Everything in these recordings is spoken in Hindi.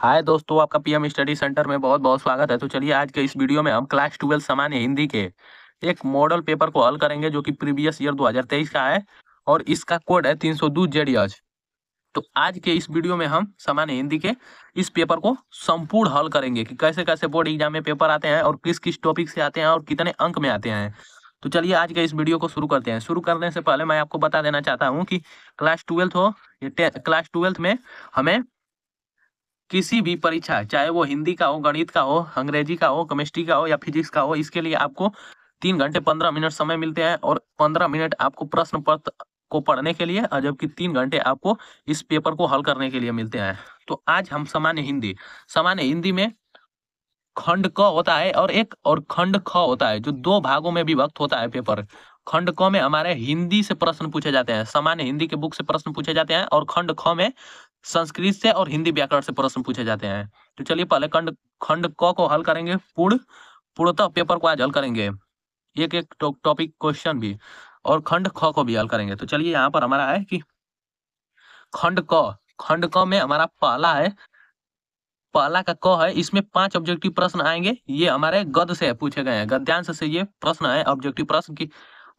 हाय दोस्तों, आपका पीएम स्टडी सेंटर में बहुत बहुत स्वागत है। तो चलिए आज के इस वीडियो में हम क्लास 12 सामान्य हिंदी के एक मॉडल पेपर को हल करेंगे जो कि प्रीवियस ईयर 2023 का है और इसका कोड है 302 जेडीएच। तो आज के इस वीडियो में हम सामान्य हिंदी के इस पेपर को संपूर्ण हल करेंगे कि कैसे कैसे बोर्ड एग्जाम में पेपर आते हैं और किस किस टॉपिक से आते हैं और कितने अंक में आते हैं। तो चलिए आज के इस वीडियो को शुरू करते हैं। शुरू करने से पहले मैं आपको बता देना चाहता हूँ कि क्लास 12 हो या क्लास 12 में हमें किसी भी परीक्षा, चाहे वो हिंदी का हो, गणित का हो, अंग्रेजी का हो, केमिस्ट्री का हो या फिजिक्स का हो, इसके लिए आपको 3 घंटे 15 मिनट समय मिलते हैं और 15 मिनट आपको प्रश्न पत्र को पढ़ने के लिए और जबकि 3 घंटे आपको इस पेपर को हल करने के लिए मिलते हैं। तो आज हम सामान्य हिंदी में खंड क होता है और खंड ख होता है, जो 2 भागों में विभक्त होता है पेपर। खंड क में हमारे हिंदी से प्रश्न पूछे जाते हैं, सामान्य हिंदी के बुक से प्रश्न पूछे जाते हैं, और खंड ख में संस्कृत से और हिंदी व्याकरण से प्रश्न पूछे जाते हैं। तो चलिए पहले खंड खंड क को हल करेंगे। पूर्णतः पेपर को आज हल करेंगे, एक एक टॉपिक क्वेश्चन भी, और खंड ख को भी हल करेंगे। तो चलिए यहाँ पर हमारा है कि खंड क में हमारा पहला का क है। इसमें 5 ऑब्जेक्टिव प्रश्न आएंगे। ये हमारे गद्य से पूछे गए हैं, गद्यांश से ये प्रश्न है ऑब्जेक्टिव प्रश्न की।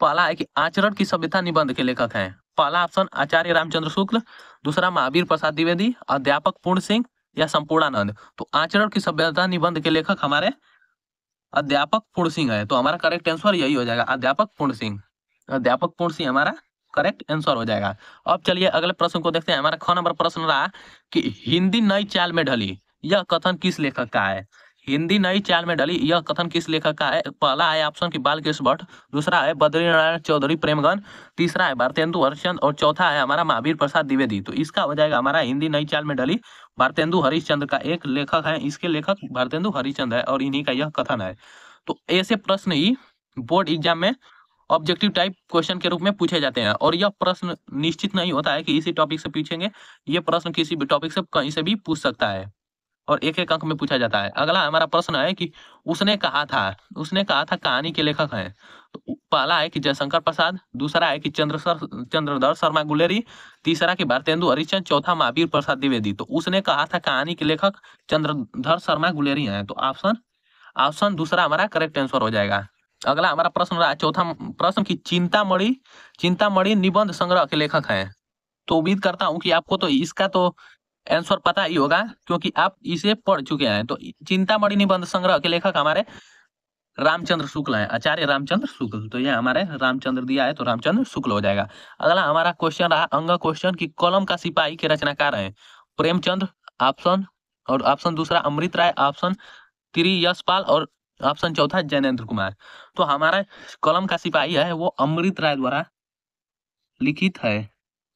पहला है कि आचरण की सभ्यता निबंध के लेखक हैं। पहला ऑप्शन आचार्य रामचंद्र शुक्ल, दूसरा महावीर प्रसाद द्विवेदी, अध्यापक पूर्ण सिंह या संपूर्णानंद। तो आचरण की सभ्यता निबंध के लेखक हमारे अध्यापक पूर्ण सिंह है। तो हमारा करेक्ट आंसर यही हो जाएगा, अध्यापक पूर्ण सिंह। अध्यापक पूर्ण सिंह हमारा करेक्ट आंसर हो जाएगा। अब चलिए अगले प्रश्न को देखते हैं। हमारा ख नंबर प्रश्न रहा कि हिंदी नई चाल में ढली, यह कथन किस लेखक का है। हिंदी नई चाल में ढली, यह कथन किस लेखक का है। पहला है ऑप्शन की बालकृष्ण भट्ट, दूसरा है बद्रीनारायण चौधरी प्रेमगन, तीसरा है भारतेंदु हरिश्चंद्र और चौथा है हमारा महावीर प्रसाद द्विवेदी। तो इसका हो जाएगा हमारा हिंदी नई चाल में ढली भारतेंदु हरिश्चंद्र का एक लेखक है। इसके लेखक भारतेंदु हरिश्चंद्र है और इन्हीं का यह कथन है। तो ऐसे प्रश्न ही बोर्ड एग्जाम में ऑब्जेक्टिव टाइप क्वेश्चन के रूप में पूछे जाते हैं, और यह प्रश्न निश्चित नहीं होता है कि इसी टॉपिक से पूछेंगे। यह प्रश्न किसी भी टॉपिक से कहीं से भी पूछ सकता है और एक एक अंक में पूछा जाता है। अगला हमारा प्रश्न है कि उसने कहा था कहानी के लेखक हैं। तो पहला है कि जयशंकर प्रसाद, दूसरा है कि चंद्रधर शर्मा गुलेरी, तीसरा कि भारतेंदु हरिश्चंद्र, चौथा महावीर प्रसाद द्विवेदी। तो उसने कहा था कहानी के लेखक चंद्रधर शर्मा गुलेरी हैं। तो ऑप्शन दूसरा हमारा करेक्ट आंसर हो जाएगा। अगला हमारा प्रश्न रहा चौथा प्रश्न की चिंतामणि निबंध संग्रह के लेखक हैं। तो उम्मीद करता हूं कि आपको तो इसका तो आंसर पता ही होगा क्योंकि आप इसे पढ़ चुके हैं। तो चिंतामणि निबंध संग्रह के लेखक हमारे रामचंद्र शुक्ल हैं, आचार्य रामचंद्र शुक्ल। तो ये हमारे रामचंद्र दिया है तो रामचंद्र शुक्ल हो जाएगा। अगला हमारा क्वेश्चन रहा अंग क्वेश्चन की कलम का सिपाही के रचनाकार हैं। प्रेमचंद ऑप्शन दूसरा अमृत राय, ऑप्शन 3 यशपाल और ऑप्शन चौथा जैनेन्द्र कुमार। तो हमारा कलम का सिपाही है वो अमृत राय द्वारा लिखित है।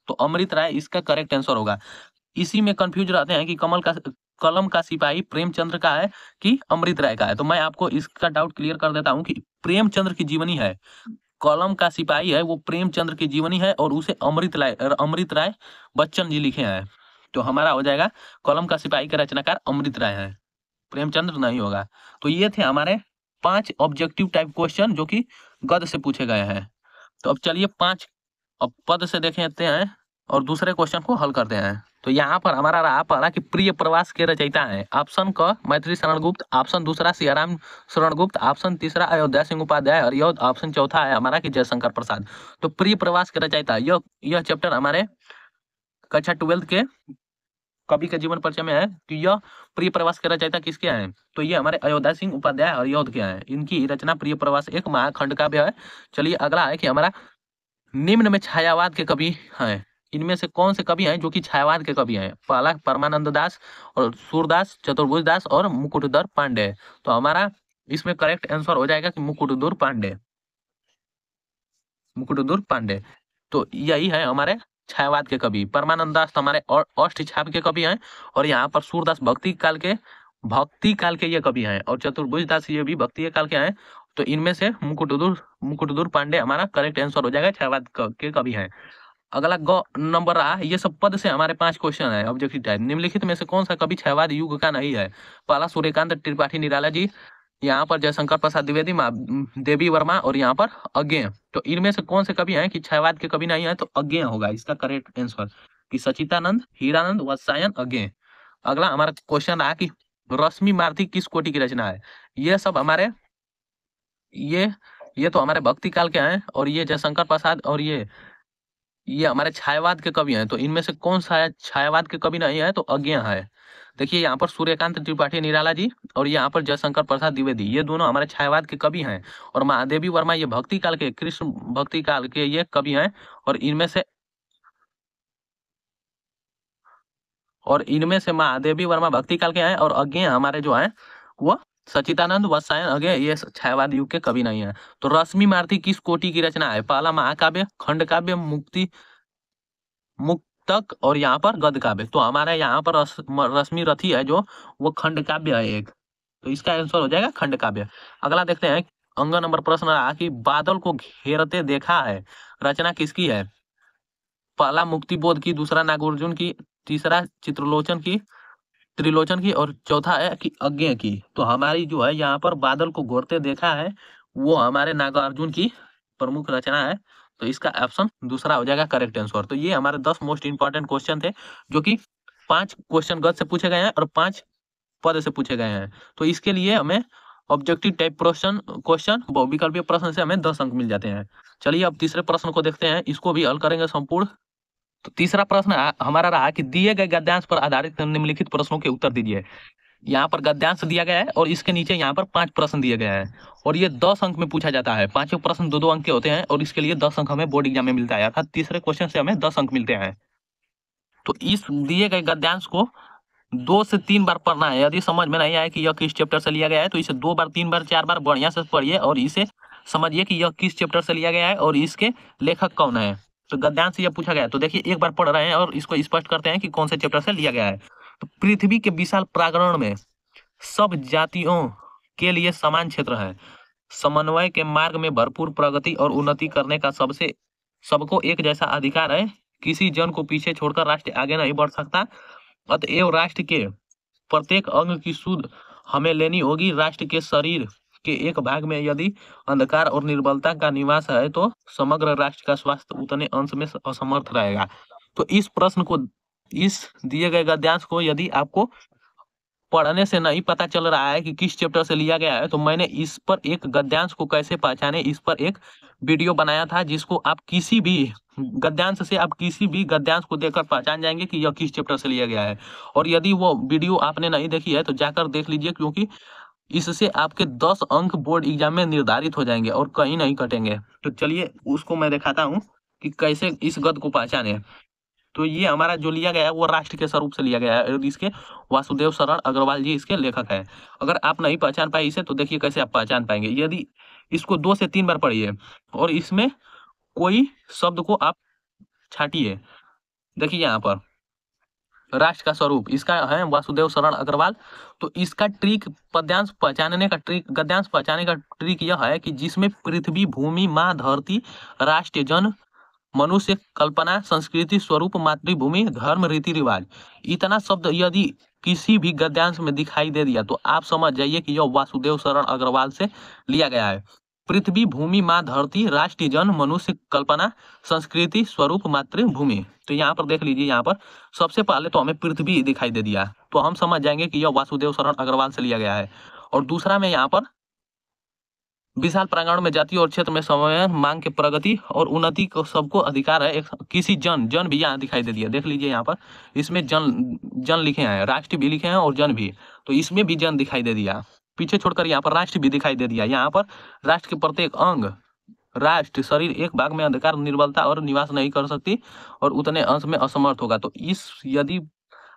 तो अमृत राय इसका करेक्ट आंसर होगा। इसी में कंफ्यूज रहते हैं कि कलम का सिपाही प्रेमचंद्र का है कि अमृत राय का है। तो मैं आपको इसका डाउट क्लियर कर देता हूं कि प्रेमचंद्र की जीवनी है। कलम का सिपाही है वो प्रेमचंद्र की जीवनी है और उसे अमृत राय बच्चन जी लिखे हैं। तो हमारा हो जाएगा कलम का सिपाही का रचनाकार अमृत राय है, प्रेमचंद्र नहीं होगा। तो ये थे हमारे 5 ऑब्जेक्टिव टाइप क्वेश्चन जो कि गद्य से पूछे गए हैं। तो अब चलिए 5 अब पद से देखेते हैं और दूसरे क्वेश्चन को हल करते हैं। तो यहाँ पर हमारा रहा पहला कि प्रिय प्रवास के रचयिता हैं। ऑप्शन क मैथिली शरण गुप्त, ऑप्शन दूसरा सियाराम शरण गुप्त, ऑप्शन तीसरा अयोध्या सिंह उपाध्याय हरिऔध, ऑप्शन चौथा है हमारा कि जयशंकर प्रसाद। तो प्रिय प्रवास के रचयिता यह चैप्टर हमारे कक्षा 12 के कवि के जीवन परिचय में है कि यह प्रिय प्रवास के रचयिता किसके हैं। तो ये हमारे अयोध्या सिंह उपाध्याय हरिऔध के हैं। इनकी रचना प्रिय प्रवास एक महाखंड काव्य है। चलिए अगला है कि हमारा निम्न में छायावाद के कवि हैं। इनमें से कौन से कवि हैं जो कि छायावाद के कवि हैं। पहला परमानंद दास और सूरदास, चतुर्भुज दास और मुकुटधर पांडे। तो हमारा इसमें करेक्ट आंसर हो जाएगा कि मुकुटधर पांडे। तो यही है हमारे छायावाद के कवि। परमानंद दास हमारे अष्टछाप के कवि हैं और यहाँ पर सूरदास भक्ति काल के ये कवि हैं और चतुर्भुज दास ये भी भक्ति काल के हैं। तो इनमें से मुकुटधर पांडे हमारा करेक्ट आंसर हो जाएगा, छायावाद के कवि हैं। अगला ग नंबर रहा, ये सब पद से हमारे 5 क्वेश्चन है ऑब्जेक्टिव टाइप। निम्नलिखित में से कौन सा कवि छायावाद युग का नहीं है। पहला सूर्यकांत त्रिपाठी निराला जी, यहाँ पर जयशंकर प्रसाद द्विवेदी, देवी वर्मा और यहाँ पर अज्ञेय। तो इनमें से कौन से कवि हैं कि छायावाद के कवि नहीं है। तो अज्ञेय होगा इसका करेक्ट आंसर कि सचितानंद, हीरानंद, वत्सायन, अज्ञेय। अगला हमारा क्वेश्चन रहा कि रश्मि मारुति किस कोटि की रचना है। ये सब हमारे ये ये तो हमारे भक्ति काल के हैं, और ये जयशंकर प्रसाद और ये हमारे छायावाद के कवि हैं। तो इनमें से कौन सा है छायावाद के कवि नहीं है, तो अज्ञे है। देखिए यहाँ पर सूर्यकांत त्रिपाठी निराला जी और यहाँ पर जयशंकर प्रसाद द्विवेदी, ये दोनों हमारे छायावाद के कवि हैं। और महादेवी वर्मा ये भक्ति काल के, कृष्ण भक्ति काल के ये कवि हैं। और इनमें से महादेवी वर्मा भक्ति काल के हैं, और अज्ञे हमारे जो हैं वो सच्चिदानंद वत्सायन अज्ञे, ये छायावाद युग के कवि नहीं है। तो रश्मि मारुति किस कोटि की रचना है। पहला महाकाव्य, खंड काव्य, मुक्तक और यहाँ पर गद्य काव्य। तो हमारे यहाँ पर रश्मि रथी है जो वो खंड काव्य है एक, तो इसका आंसर हो जाएगा खंड काव्य। अगला देखते हैं, अंग नंबर प्रश्न रहा कि बादल को घेरते देखा है, रचना किसकी है। पहला मुक्तिबोध की, दूसरा नागार्जुन की, तीसरा त्रिलोचन की और चौथा है कि अज्ञे की। तो हमारी जो है यहाँ पर बादल को घेरते देखा है वो हमारे नागार्जुन की प्रमुख रचना है। तो इसका ऑप्शन दूसरा हो जाएगा करेक्ट आंसर। तो ये हमारे 10 मोस्ट इंपॉर्टेंट क्वेश्चन थे, जो कि 5 क्वेश्चन गद्य से पूछे गए हैं और 5 पद से पूछे गए हैं। तो इसके लिए हमें ऑब्जेक्टिव टाइप क्वेश्चन बहुविकल्पीय प्रश्न से हमें 10 अंक मिल जाते हैं। चलिए अब तीसरे प्रश्न को देखते हैं, इसको भी हल करेंगे संपूर्ण। तो तीसरा प्रश्न हमारा रहा कि दिए गए गद्यांश पर आधारित निम्नलिखित प्रश्नों के उत्तर दीजिए। यहाँ पर गद्यांश दिया गया है और इसके नीचे यहाँ पर 5 प्रश्न दिए गए हैं, और ये 10 अंक में पूछा जाता है। पांचों प्रश्न 2-2 अंक के होते हैं, और इसके लिए 10 अंक हमें बोर्ड एग्जाम में मिलता है, अर्थात तीसरे क्वेश्चन से हमें 10 अंक मिलते हैं। तो इस दिए गए गद्यांश को 2 से 3 बार पढ़ना है। यदि समझ में नहीं आए कि यह किस चैप्टर से लिया गया है, तो इसे 2 बार, 3 बार, 4 बार बढ़िया से पढ़िए और इसे समझिए कि यह किस चैप्टर से लिया गया है और इसके लेखक कौन है। तो गद्यांश से यह पूछा गया है, तो देखिए एक बार पढ़ रहे हैं और इसको स्पष्ट करते हैं कि कौन से चैप्टर से लिया गया है। तो पृथ्वी के विशाल प्रांगण में सब जातियों के लिए समान क्षेत्र है। समन्वय के मार्ग में भरपूर प्रगति और उन्नति करने का सबको एक जैसा अधिकार है। किसी जन को पीछे छोड़कर राष्ट्र आगे नहीं बढ़ सकता। अतएव राष्ट्र के प्रत्येक अंग की सुध हमें लेनी होगी। राष्ट्र के शरीर के एक भाग में यदि अंधकार और निर्बलता का निवास है, तो समग्र राष्ट्र का स्वास्थ्य उतने अंश में असमर्थ रहेगा। तो इस प्रश्न को, इस दिए गए गद्यांश को यदि आपको पढ़ने से नहीं पता चल रहा है कि किस चैप्टर से लिया गया है, तो मैंने इस पर एक गद्यांश को कैसे पहचाने, इस पर एक वीडियो बनाया था, जिसको आप किसी भी गद्यांश से आप किसी भी गद्यांश को देखकर पहचान जाएंगे कि यह किस चैप्टर से लिया गया है। और यदि वो वीडियो आपने नहीं देखी है तो जाकर देख लीजिए, क्योंकि इससे आपके 10 अंक बोर्ड एग्जाम में निर्धारित हो जाएंगे और कहीं नहीं कटेंगे। तो चलिए उसको मैं दिखाता हूँ कि कैसे इस गद्य को पहचाने। तो ये हमारा जो लिया गया है वो राष्ट्र के स्वरूप से लिया गया है, और इसके वासुदेव शरण अग्रवाल जी इसके लेखक है। अगर आप नहीं पहचान पाए इसे, तो देखिए कैसे आप पहचान पाएंगे। यदि इसको 2 से 3 बार पढ़िए और इसमें कोई शब्द को आप छाटिए। देखिए यहाँ पर राष्ट्र का स्वरूप इसका है वासुदेव शरण अग्रवाल। तो इसका ट्रिक, पद्यांश पहचानने का ट्रिक, गद्यांश पहचानने का ट्रिक यह है कि जिसमें पृथ्वी, भूमि, माँ, धरती, राष्ट्र, जन, मनुष्य, कल्पना, संस्कृति, स्वरूप, मातृभूमि, धर्म, रीति रिवाज, इतना शब्द यदि किसी भी गद्यांश में दिखाई दे दिया, तो आप समझ जाइए कि यह वासुदेव शरण अग्रवाल से लिया गया है। पृथ्वी, भूमि, माँ, धरती, राष्ट्र, जन, मनुष्य, कल्पना, संस्कृति, स्वरूप, मातृभूमि। तो यहाँ पर देख लीजिए, यहाँ पर सबसे पहले तो हमें पृथ्वी दिखाई दे दिया, तो हम समझ जाएंगे कि यह वासुदेव शरण अग्रवाल से लिया गया है। और दूसरा में यहाँ पर विशाल प्रांगण में जाति और क्षेत्र में समय मांग के प्रगति और उन्नति को सबको अधिकार है। किसी जन भी यहाँ दिखाई दे दिया, देख लीजिए यहाँ पर इसमें जन लिखे हैं, राष्ट्र भी लिखे हैं और जन भी, तो इसमें भी जन दिखाई दे दिया। पीछे छोड़कर यहाँ पर राष्ट्र भी दिखाई दे दिया। यहाँ पर राष्ट्र के प्रत्येक अंग, राष्ट्र शरीर एक भाग में अंधकार, निर्बलता और निवास नहीं कर सकती और उतने अंश में असमर्थ होगा। तो यदि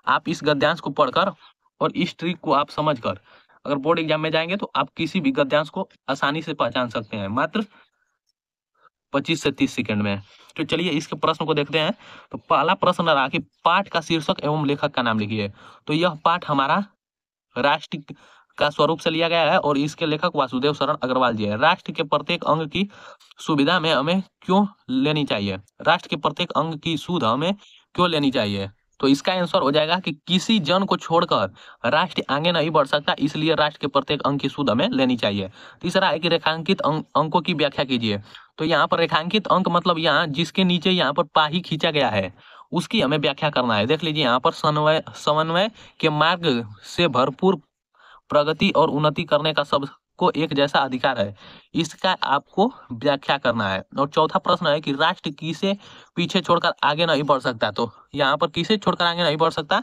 आप इस गद्यांश को पढ़कर और इस ट्रिक को आप समझकर अगर बोर्ड एग्जाम में जाएंगे, तो आप किसी भी गद्यांश को आसानी से पहचान सकते हैं, मात्र 25 से 30 सेकंड में। तो चलिए इसके प्रश्न को देखते हैं। तो पहला प्रश्न रहा कि पाठ का शीर्षक एवं लेखक का नाम लिखिए। तो यह पाठ हमारा राष्ट्र का स्वरूप से लिया गया है और इसके लेखक वासुदेव शरण अग्रवाल जी है। राष्ट्र के प्रत्येक अंग की सुविधा में हमें क्यों लेनी चाहिए, राष्ट्र के प्रत्येक अंग की सुध हमें क्यों लेनी चाहिए। तो इसका आंसर हो जाएगा कि किसी जन को छोड़कर राष्ट्र आगे नहीं बढ़ सकता, इसलिए राष्ट्र के प्रत्येक अंग की सुध हमें लेनी चाहिए। तीसरा है कि रेखांकित अंकों की व्याख्या कीजिए। तो यहाँ पर रेखांकित अंक मतलब यहाँ जिसके नीचे यहाँ पर पाही खींचा गया है उसकी हमें व्याख्या करना है। देख लीजिए यहाँ पर समन्वय के मार्ग से भरपूर प्रगति और उन्नति करने का सबको एक जैसा अधिकार है, इसका आपको व्याख्या करना है। और चौथा प्रश्न है कि राष्ट्र किसे पीछे छोड़कर आगे नहीं बढ़ सकता। तो यहाँ पर किसे छोड़कर आगे नहीं बढ़ सकता,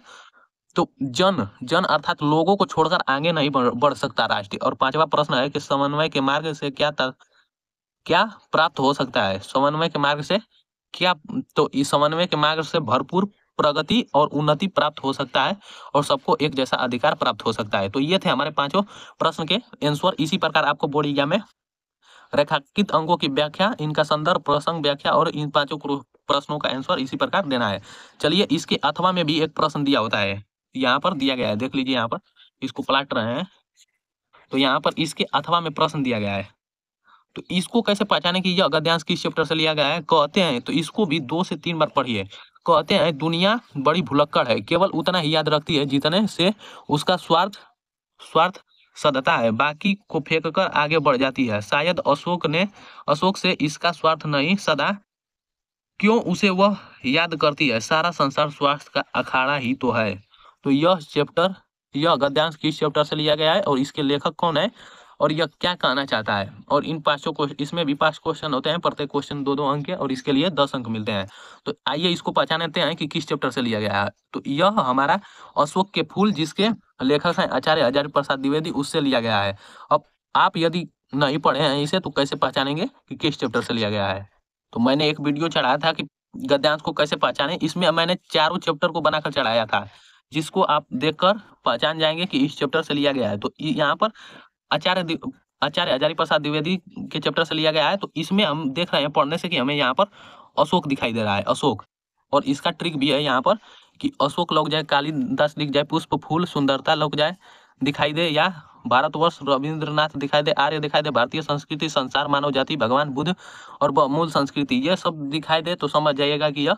तो जन अर्थात लोगों को छोड़कर आगे नहीं बढ़ सकता राष्ट्र। और पांचवा प्रश्न है कि समन्वय के मार्ग से क्या प्राप्त हो सकता है। समन्वय के मार्ग से क्या, तो इस समन्वय के मार्ग से भरपूर प्रगति और उन्नति प्राप्त हो सकता है और सबको एक जैसा अधिकार प्राप्त हो सकता है। तो ये थे हमारे पांचों प्रश्न के आंसर। इसी प्रकार आपको बोर्ड एग्जाम में रेखांकित अंकों की व्याख्या, इनका संदर्भ, प्रसंग, व्याख्या और इन पांचों प्रश्नों का आंसर इसी प्रकार देना है। चलिए, इसके अथवा में भी एक प्रश्न दिया होता है, यहाँ पर दिया गया है, देख लीजिए यहाँ पर इसको पलट रहे हैं तो यहाँ पर इसके अथवा में प्रश्न दिया गया है। तो इसको कैसे पहचाने कि यह गद्यांश किस चैप्टर से लिया गया है, कहते हैं तो इसको भी 2 से 3 बार पढ़िए। कहते हैं दुनिया बड़ी भुलक्कड़ है, केवल उतना ही याद रखती है जितने से उसका स्वार्थ सदता है, बाकी को फेंक कर आगे बढ़ जाती है। शायद अशोक से इसका स्वार्थ नहीं सदा, क्यों उसे वह याद करती है, सारा संसार स्वार्थ का अखाड़ा ही तो है। तो यह गद्यांश किस चैप्टर से लिया गया है और इसके लेखक कौन है और यह क्या कहना चाहता है। और इन पांचों को, इसमें भी 5 क्वेश्चन होते हैं, प्रत्येक क्वेश्चन 2-2 अंक के और इसके लिए 10 अंक मिलते हैं। तो आइए इसको पहचानते हैं कि किस चैप्टर से लिया गया है। तो यह हमारा अशोक के फूल, जिसके लेखक हैं आचार्य हजारी प्रसाद द्विवेदी, उससे लिया गया है। अब आप यदि नहीं पढ़े हैं इसे तो कैसे पहचानेंगे कि किस चैप्टर से लिया गया है। तो मैंने एक वीडियो चढ़ाया था कि गद्यांश को कैसे पहचाने, इसमें मैंने चारों चैप्टर को बनाकर चढ़ाया था, जिसको आप देखकर पहचान जाएंगे कि इस चैप्टर से लिया गया है। तो यहाँ पर आचार्य हजारी प्रसाद द्विवेदी के चैप्टर से लिया गया है। तो इसमें हम देख रहे हैं पढ़ने से कि हमें यहाँ पर अशोक दिखाई दे रहा है, अशोक। और इसका ट्रिक भी है यहाँ पर कि अशोक लग जाए, कालिदास दिख जाए, पुष्प फूल सुंदरता लग जाए दिखाई दे, या भारतवर्ष रविंद्रनाथ दिखाई दे, आर्य दिखाई दे, भारतीय संस्कृति, संसार, मानव जाति, भगवान बुद्ध और मूल संस्कृति, ये सब दिखाई दे तो समझ जाइएगा कि यह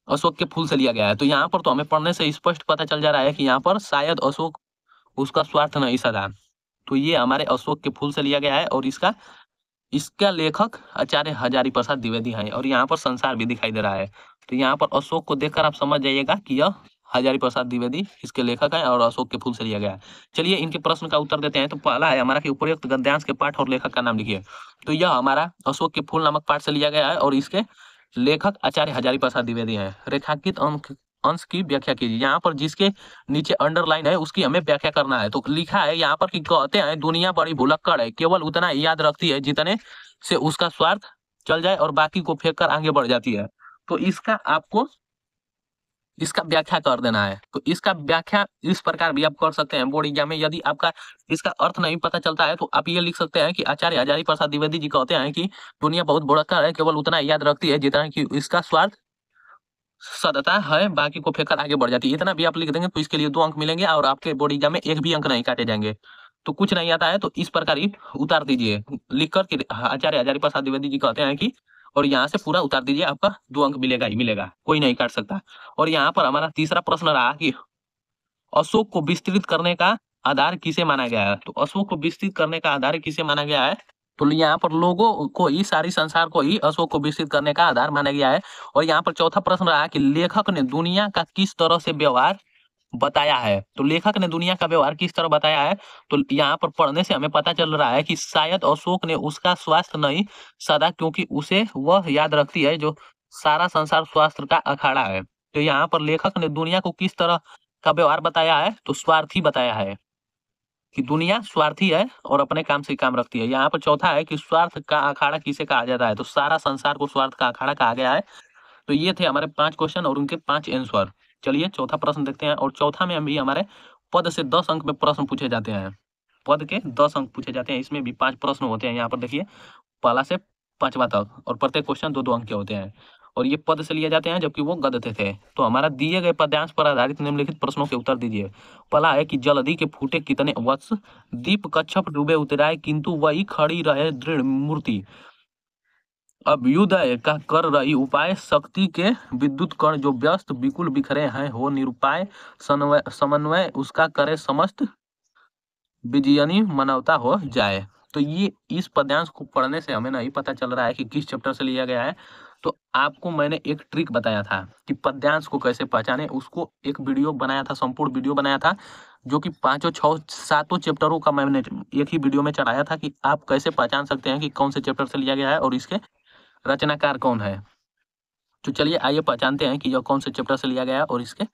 अशोक के फूल से लिया गया है। तो यहाँ पर तो हमें पढ़ने से स्पष्ट पता चल जा रहा है कि यहाँ पर शायद अशोक उसका स्वार्थ नहीं सदा। तो ये हमारे अशोक के फूल से लिया गया है और इसका लेखक आचार्य हजारी प्रसाद द्विवेदी है। और यहाँ पर संसार भी दिखाई दे रहा है। तो यहाँ पर अशोक को देखकर आप समझ जाइएगा कि यह हजारी प्रसाद द्विवेदी इसके लेखक है और अशोक के फूल से लिया गया है। चलिए इनके प्रश्न का उत्तर देते हैं। तो पहला है हमारा कि उपरोक्त गद्यांश के पाठ और लेखक का नाम लिखिए। तो यह हमारा अशोक के फूल नामक पाठ से लिया गया है और इसके लेखक आचार्य हजारी प्रसाद द्विवेदी हैं। रेखांकित अंश की व्याख्या कीजिए। यहाँ पर जिसके नीचे अंडरलाइन है उसकी हमें व्याख्या करना है। तो लिखा है यहाँ पर कि कहते हैं दुनिया बड़ी भुलक्कड़ है, केवल उतना ही याद रखती है जितने से उसका स्वार्थ चल जाए और बाकी को फेंक कर आगे बढ़ जाती है। तो इसका व्याख्या कर देना है। तो इसका व्याख्या इस प्रकार भी आप कर सकते हैं बोर्ड एग्जाम में। यदि आपका इसका अर्थ नहीं पता चलता है तो आप ये लिख सकते हैं कि आचार्य हजारी प्रसाद द्विवेदी जी कहते हैं कि दुनिया बहुत भुलक्कड़ है, केवल उतना याद रखती है जितना कि इसका स्वार्थ सदता है, बाकी को फेंककर आगे बढ़ जाती है। इतना भी आप लिख देंगे तो इसके लिए 2 अंक मिलेंगे और आपके बोर्ड एग्जाम में एक भी अंक नहीं काटे जाएंगे। तो कुछ नहीं आता है तो इस प्रकार ही उतार दीजिए लिखकर कि आचार्य हजारी प्रसाद द्विवेदी जी कहते हैं कि, और यहाँ से पूरा उतार दीजिए, आपका 2 अंक मिलेगा ही मिलेगा, कोई नहीं काट सकता। और यहाँ पर हमारा तीसरा प्रश्न रहा कि अशोक को विस्तृत करने का आधार किसे माना गया है। तो अशोक को विस्तृत करने का आधार किसे माना गया है, तो यहाँ पर लोगों को ही, सारी संसार को ही अशोक को विस्तृत करने का आधार माना गया है। और यहाँ पर चौथा प्रश्न रहा कि लेखक ने दुनिया का किस तरह से व्यवहार बताया है। तो लेखक ने दुनिया का व्यवहार किस तरह बताया है, तो यहाँ पर पढ़ने से हमें पता चल रहा है कि शायद अशोक ने उसका स्वास्थ्य नहीं सदा, क्योंकि उसे वह याद रखती है जो सारा संसार स्वास्थ्य का अखाड़ा है। तो यहाँ पर लेखक ने दुनिया को किस तरह का व्यवहार बताया है, तो स्वार्थी बताया है कि दुनिया स्वार्थी है और अपने काम से काम रखती है। यहाँ पर चौथा है कि स्वार्थ का अखाड़ा किसे कहा जाता है, तो सारा संसार को स्वार्थ का अखाड़ा कहा गया है। तो ये थे हमारे 5 क्वेश्चन और उनके 5 आंसर। चलिए चौथा प्रश्न देखते हैं। और चौथा में भी हमारे पद से 10 अंक में प्रश्न पूछे जाते हैं। पद के 10 अंक पूछे जाते हैं। इसमें भी 5 प्रश्न होते हैं। यहाँ पर देखिए पहला से 5वां तक और प्रत्येक क्वेश्चन 2-2 अंक के होते हैं और ये पद से लिए जाते हैं जबकि वो गद्य थे। तो हमारा दिए गए पद्यांश पर आधारित निम्नलिखित प्रश्नों के उत्तर दीजिए। पहला है कि जल्दी के फूटे कितने वत्स, दीप कच्छप डूबे उतराए किंतु वही खड़ी रहे दृढ़ मूर्ति, अभ्युदय का कर रही उपाय, शक्ति के विद्युत कण जो व्यस्त विकुल बिखरे हैं हो निरुपाय, समन्वय उसका करे समस्त विजयनी मानवता हो जाए। तो ये इस पद्यांश को पढ़ने से हमें नहीं पता चल रहा है कि किस चैप्टर से लिया गया है। तो आपको मैंने एक ट्रिक बताया था कि पद्यांश को कैसे पहचाने, उसको एक वीडियो बनाया था, संपूर्ण वीडियो बनाया था, जो कि 5 6 7 चैप्टरों का मैंने एक ही वीडियो में चढ़ाया था कि आप कैसे पहचान सकते हैं कि कौन से चैप्टर से लिया गया है और इसके रचनाकार कौन है। तो चलिए आइए पहचानते हैं कि यह कौन से चैप्टर से लिया गया है और इसके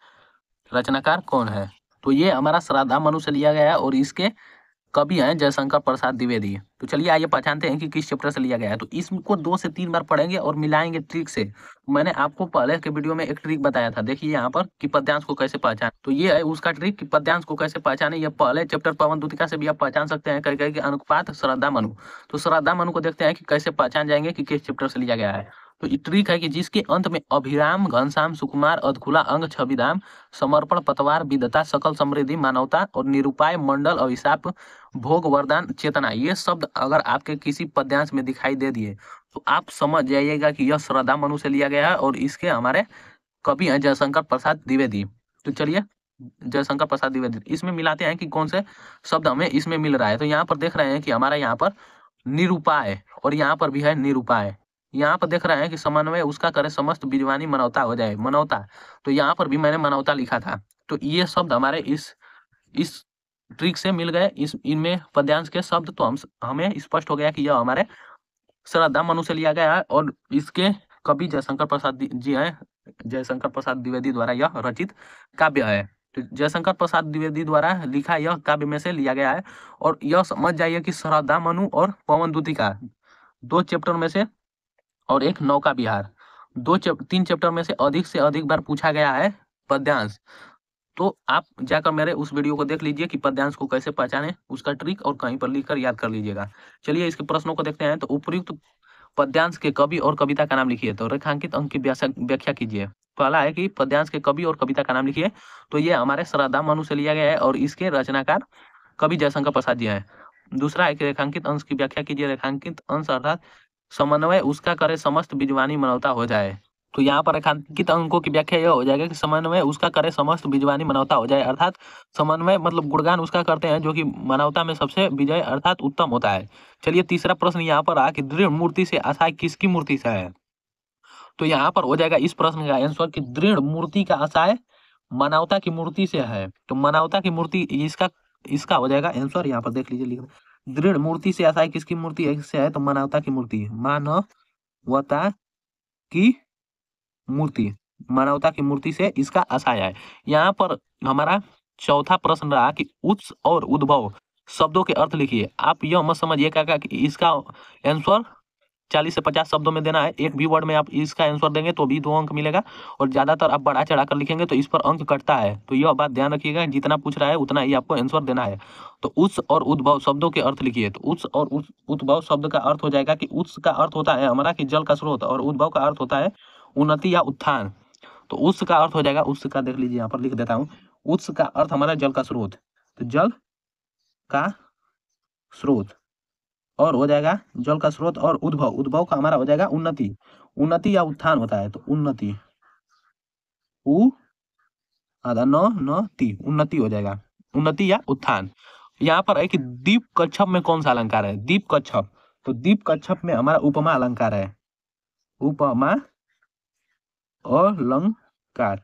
रचनाकार कौन है। तो ये हमारा श्रद्धा मनु से लिया गया है और इसके कवि हैं जयशंकर प्रसाद द्विवेदी। तो चलिए आइए पहचानते हैं कि किस चैप्टर से लिया गया है। तो इसको 2 से 3 बार पढ़ेंगे और मिलाएंगे ट्रिक से। मैंने आपको पहले के वीडियो में एक ट्रिक बताया था, देखिए यहाँ पर कि पद्यांश को कैसे पहचाने। तो ये है उसका ट्रिक कि पद्यांश को कैसे पहचाने। ये पहले चैप्टर पवन दूतिका से भी आप पहचान सकते हैं, कई कई के अनुपात श्रद्धा मनु। तो श्रद्धा मनु को देखते हैं कि कैसे पहचान जाएंगे कि किस चैप्टर से लिया गया है। तो ये ट्रिक है कि जिसके अंत में अभिराम, घनश्याम, सुकुमार, अधखुला, अंग, छविधाम, समर्पण, पतवार, विदता, सकल समृद्धि, मानवता और निरूपाय, मंडल, अभिशाप, भोग, वरदान, चेतना, ये शब्द अगर आपके किसी पद्यांश में दिखाई दे दिए तो आप समझ जाइएगा कि यह श्रद्धा मनु से लिया गया है और इसके हमारे कवि हैं जयशंकर प्रसाद द्विवेदी। तो चलिए जयशंकर प्रसाद द्विवेदी इसमें मिलाते हैं कि कौन से शब्द हमें इसमें मिल रहा है। तो यहाँ पर देख रहे हैं कि हमारा यहाँ पर निरूपाय और यहाँ पर भी है निरूपाय। यहाँ पर देख रहे हैं कि समन्वय उसका करे समस्त बीजवानी मनौता हो जाए, मनौता। तो यहाँ पर भी मैंने मनौता लिखा था। तो ये शब्द हमारे इस ट्रिक से मिल गए, इस इनमें पद्यांश के शब्द। तो हमें स्पष्ट हो गया कि यह हमारे श्रद्धा मनु से लिया गया है और इसके कवि जयशंकर प्रसाद जी हैं, जयशंकर प्रसाद द्विवेदी द्वारा यह रचित काव्य है। तो जयशंकर प्रसाद द्विवेदी द्वारा लिखा यह काव्य में से लिया गया है। और यह समझ जाइए कि श्रद्धा मनु और पवन दूतिका 2 चैप्टर में से और एक नौका विहार 3 चैप्टर में से अधिक बार पूछा गया है पद्यांश। तो आप जाकर मेरे उस वीडियो को देख लीजिए कि पद्यांश को कैसे पहचाने, उसका ट्रिक, और कहीं पर लिखकर याद कर लीजिएगा। चलिए इसके प्रश्नों को देखते हैं। तो उपयुक्त पद्यांश के कवि और कविता का नाम लिखिए। तो रेखांकित अंक की व्याख्या कीजिए। पहला है कि पद्यांश के कवि और कविता का नाम लिखिए। तो ये हमारे श्रद्धा मनु से लिया गया है और इसके रचनाकार कवि जयशंकर प्रसाद जी हैं। दूसरा है कि रेखांकित अंश की व्याख्या कीजिए। रेखांकित अंश अर्थात समन्वय उसका करे समस्त बीजवानी मनौता हो जाए। तो यहाँ पर रेखांकित अंकों की व्याख्या यह हो जाएगा कि समन्वय उसका करे समस्त बीजवानी मनौता हो जाए, अर्थात समन्वय मतलब गुणगान उसका करते हैं जो कि मानवता में सबसे विजय अर्थात उत्तम होता है। चलिए तीसरा प्रश्न यहाँ पर आ कि दृढ़ मूर्ति से आशय किसकी मूर्ति से है। तो यहाँ पर हो जाएगा इस प्रश्न का आंसर कि दृढ़ मूर्ति का आशय मानवता की मूर्ति से है। तो मानवता की मूर्ति इसका हो जाएगा आंसर। यहाँ पर देख लीजिए, लिख दृढ़ मूर्ति से आशय किसकी मूर्ति से है। तो मानवता की मूर्ति, मानवता की मूर्ति, मानवता की मूर्ति से इसका आशय है। यहाँ पर हमारा चौथा प्रश्न रहा कि उत्स और उद्भव शब्दों के अर्थ लिखिए। आप यह मत समझिएगा कि इसका आंसर 40 से 50 शब्दों में देना है। एक भी वर्ड में आप इसका आंसर देंगे तो भी 2 अंक मिलेगा और ज्यादातर आप बढ़ा चढ़ा कर लिखेंगे तो इस पर अंक कटता है। तो यह बात ध्यान रखिएगा, जितना पूछ रहा है उतना ही आपको आंसर देना है। तो उत्स और उद्भव शब्दों के अर्थ लिखिए। तो उत्स और उद्भव शब्द का अर्थ हो जाएगा कि उत्स का अर्थ होता है हमारा कि जल का स्रोत और उद्भव का अर्थ होता है उन्नति या उत्थान। तो उत्स का अर्थ हो जाएगा, उत्स का देख लीजिए यहाँ पर लिख देता हूँ। उत्स का अर्थ हमारा जल का स्रोत, तो जल का स्रोत और हो जाएगा जल का स्रोत। और उद्भव, उद्भव का हमारा हो जाएगा उन्नति, उन्नति या उत्थान होता है। तो उन्नति, उन्नति हो जाएगा, उन्नति या उत्थान। यहाँ पर है कि दीप कच्छप में कौन सा अलंकार है। दीप कच्छप, तो दीप कच्छप में हमारा उपमा अलंकार है, उपमा अलंकार।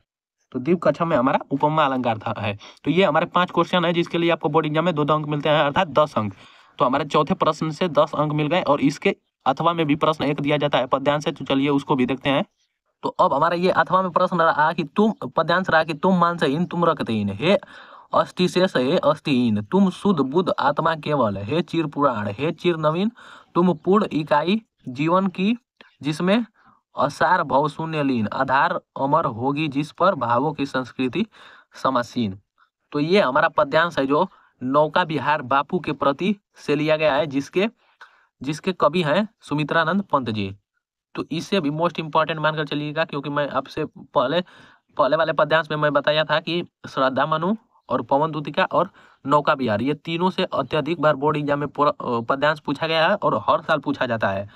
तो दीप कच्छप में हमारा उपमा अलंकार था है। तो ये हमारे 5 क्वेश्चन है जिसके लिए आपको बोर्ड एग्जाम में 2 अंक मिलते हैं, अर्थात 10 अंक। तो हमारे चौथे प्रश्न से 10 अंक मिल गए और इसके अथवा में भी प्रश्न एक दिया जाता है पद्यांश से। तो चलिए उसको भी देखते हैं। तो अब हमारा ये अथवा में प्रश्न रहा कि तुम, पद्यांश रहा कि तुम मानसहीन तुम रक्तहीन, हे अस्थिशेष हे अस्थिहीन, तुम शुद्ध बुद्ध आत्मा केवल, हे चिर पुराण हे चिर नवीन, तुम पूर्ण इकाई जीवन की जिसमें असार भव शून्य लीन, आधार अमर होगी जिस पर भावों की संस्कृति समासीन। तो ये हमारा पद्यांश है जो नौका विहार बापू के प्रति से लिया गया है, जिसके कवि हैं सुमित्रानंद पंत जी। तो इससे भी मोस्ट इंपॉर्टेंट मानकर चलिएगा, क्योंकि मैं आपसे पहले वाले पद्यांश में मैं बताया था कि श्रद्धा मनु और पवन दूतिका और नौका विहार ये तीनों से अत्यधिक बार बोर्ड एग्जाम में पद्यांश पूछा गया है और हर साल पूछा जाता है।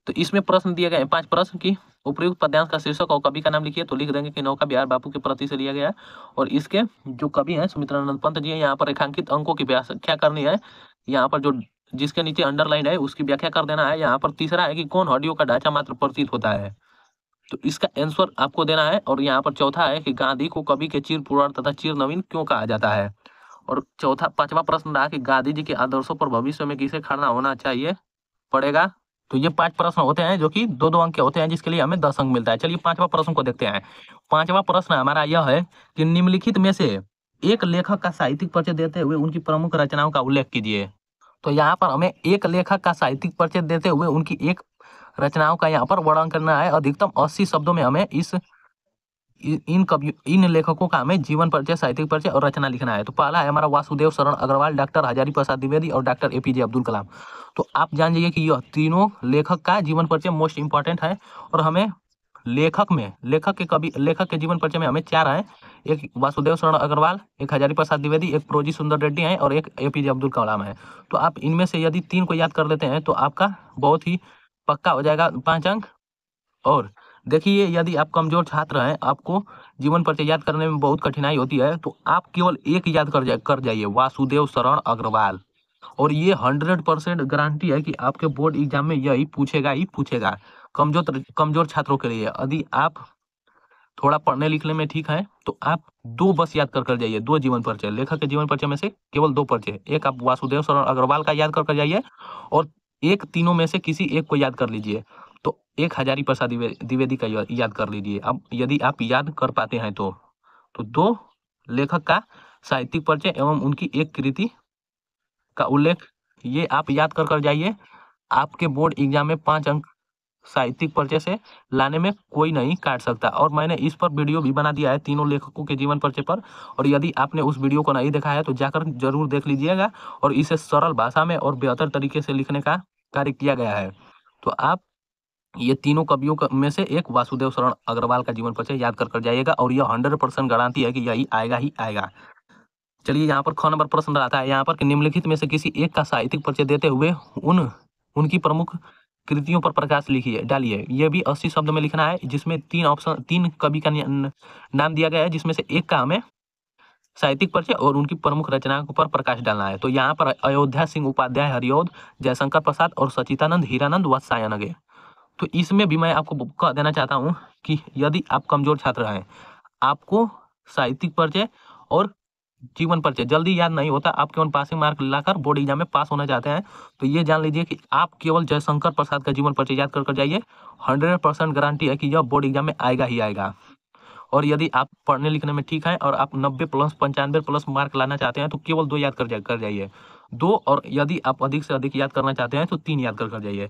तो इसमें प्रश्न दिए गए 5 प्रश्न की उपयुक्त पद्यांश का शीर्षक और कवि का नाम लिखिए। तो लिख देंगे कि नौका विहार बापू के प्रति से लिया गया है और इसके जो कवि हैं सुमित्रानंद पंत जी हैं। यहाँ पर रेखांकित अंकों की व्याख्या करनी है, यहाँ पर जो जिसके नीचे अंडरलाइन है उसकी व्याख्या कर देना है। यहाँ पर तीसरा है कि कौन हड्डियों का ढांचा मात्र प्रतीत होता है। तो इसका आंसर आपको देना है। और यहाँ पर चौथा है कि गांधी को कवि के चिर पुराण तथा चिर नवीन क्यों कहा जाता है। और पांचवा प्रश्न रहा कि गांधी जी के आदर्शों पर भविष्य में किसे खड़ा होना चाहिए पड़ेगा। तो ये 5 प्रश्न होते हैं जो कि 2-2 अंक के होते हैं, जिसके लिए हमें 10 अंक मिलता है। चलिए 5वां प्रश्न को देखते हैं। 5वां प्रश्न हमारा यह है कि निम्नलिखित में से एक लेखक का साहित्यिक परिचय देते हुए उनकी प्रमुख रचनाओं का उल्लेख कीजिए। तो यहाँ पर हमें एक लेखक का साहित्यिक परिचय देते हुए उनकी एक रचनाओं का यहाँ पर वर्णन करना है। अधिकतम 80 शब्दों में हमें इन लेखकों का हमें जीवन परिचय, साहित्यिक परिचय और रचना लिखना है। तो पहला है हमारा वासुदेव शरण अग्रवाल, डॉक्टर हजारी प्रसाद द्विवेदी और डॉक्टर एपीजे अब्दुल कलाम। तो आप जान जाइए कि यह तीनों लेखक का जीवन परिचय मोस्ट इंपॉर्टेंट है। और हमें लेखक के जीवन परिचय में हमें 4 हैं। एक वासुदेव शरण अग्रवाल, एक हजारी प्रसाद द्विवेदी, एक प्रोजी सुंदर रेड्डी है और एक एपीजे अब्दुल कलाम है। तो आप इनमें से यदि 3 को याद कर लेते हैं तो आपका बहुत ही पक्का हो जाएगा 5 अंक। और देखिए, यदि आप कमजोर छात्र हैं, आपको जीवन परिचय याद करने में बहुत कठिनाई होती है, तो आप केवल एक याद कर जाइए, वासुदेव शरण अग्रवाल। और ये 100% गारंटी है कि आपके बोर्ड एग्जाम में यही पूछेगा ही पूछेगा। कमजोर छात्रों के लिए यदि आप थोड़ा पढ़ने लिखने में ठीक है तो आप 2 बस याद कर जाइए, 2 जीवन परिचय, लेखक के जीवन परिचय में से केवल 2 परिचय। एक आप वासुदेव शरण अग्रवाल का याद कर जाइए और एक तीनों में से किसी एक को याद कर लीजिए। तो एक हजारी प्रसाद द्विवेदी का याद कर लीजिए। अब यदि आप याद कर पाते हैं तो 2 लेखक का साहित्यिक परिचय एवं उनकी एक कृति का उल्लेख, ये आप याद कर जाइए। आपके बोर्ड एग्जाम में 5 अंक साहित्यिक परिचय से लाने में कोई नहीं काट सकता। और मैंने इस पर वीडियो भी बना दिया है तीनों लेखकों के जीवन परिचय पर। और यदि आपने उस वीडियो को नहीं देखा है तो जाकर जरूर देख लीजिएगा। और इसे सरल भाषा में और बेहतर तरीके से लिखने का कार्य किया गया है। तो आप ये तीनों कवियों में से एक वासुदेव शरण अग्रवाल का जीवन परिचय याद कर जाइएगा। और यह 100% गारंटी है कि यही आएगा ही आएगा। चलिए यहाँ पर 6 नंबर प्रश्न रहता है यहाँ पर कि निम्नलिखित में से किसी एक का साहित्यिक परिचय देते हुए उनकी प्रमुख कृतियों पर प्रकाश लिखिए डालिए। यह भी 80 शब्द में लिखना है, जिसमें 3 कवि का नाम दिया गया है, जिसमें से एक का हमें साहित्यिक परिचय और उनकी प्रमुख रचनाओं पर प्रकाश डालना है। तो यहाँ पर अयोध्या सिंह उपाध्याय हरिऔध, जयशंकर प्रसाद और सचिदानंद हीरानंद वात्स्यायन। तो इसमें भी मैं आपको कह देना चाहता हूँ कि यदि आप कमजोर छात्र हैं, आपको साहित्यिक परिचय और जीवन परिचय जल्दी याद नहीं होता, आप केवल पासिंग मार्क लाकर बोर्ड एग्जाम में पास होना चाहते हैं, तो ये जान लीजिए कि आप केवल जयशंकर प्रसाद का जीवन परिचय याद कर जाइए। 100% गारंटी है कि यह बोर्ड एग्जाम में आएगा ही आएगा। और यदि आप पढ़ने लिखने में ठीक हैं और आप 90 प्लस 95 प्लस मार्क लाना चाहते हैं तो केवल 2 याद कर जाइए 2। और यदि आप अधिक से अधिक याद करना चाहते हैं तो 3 याद कर जाइए।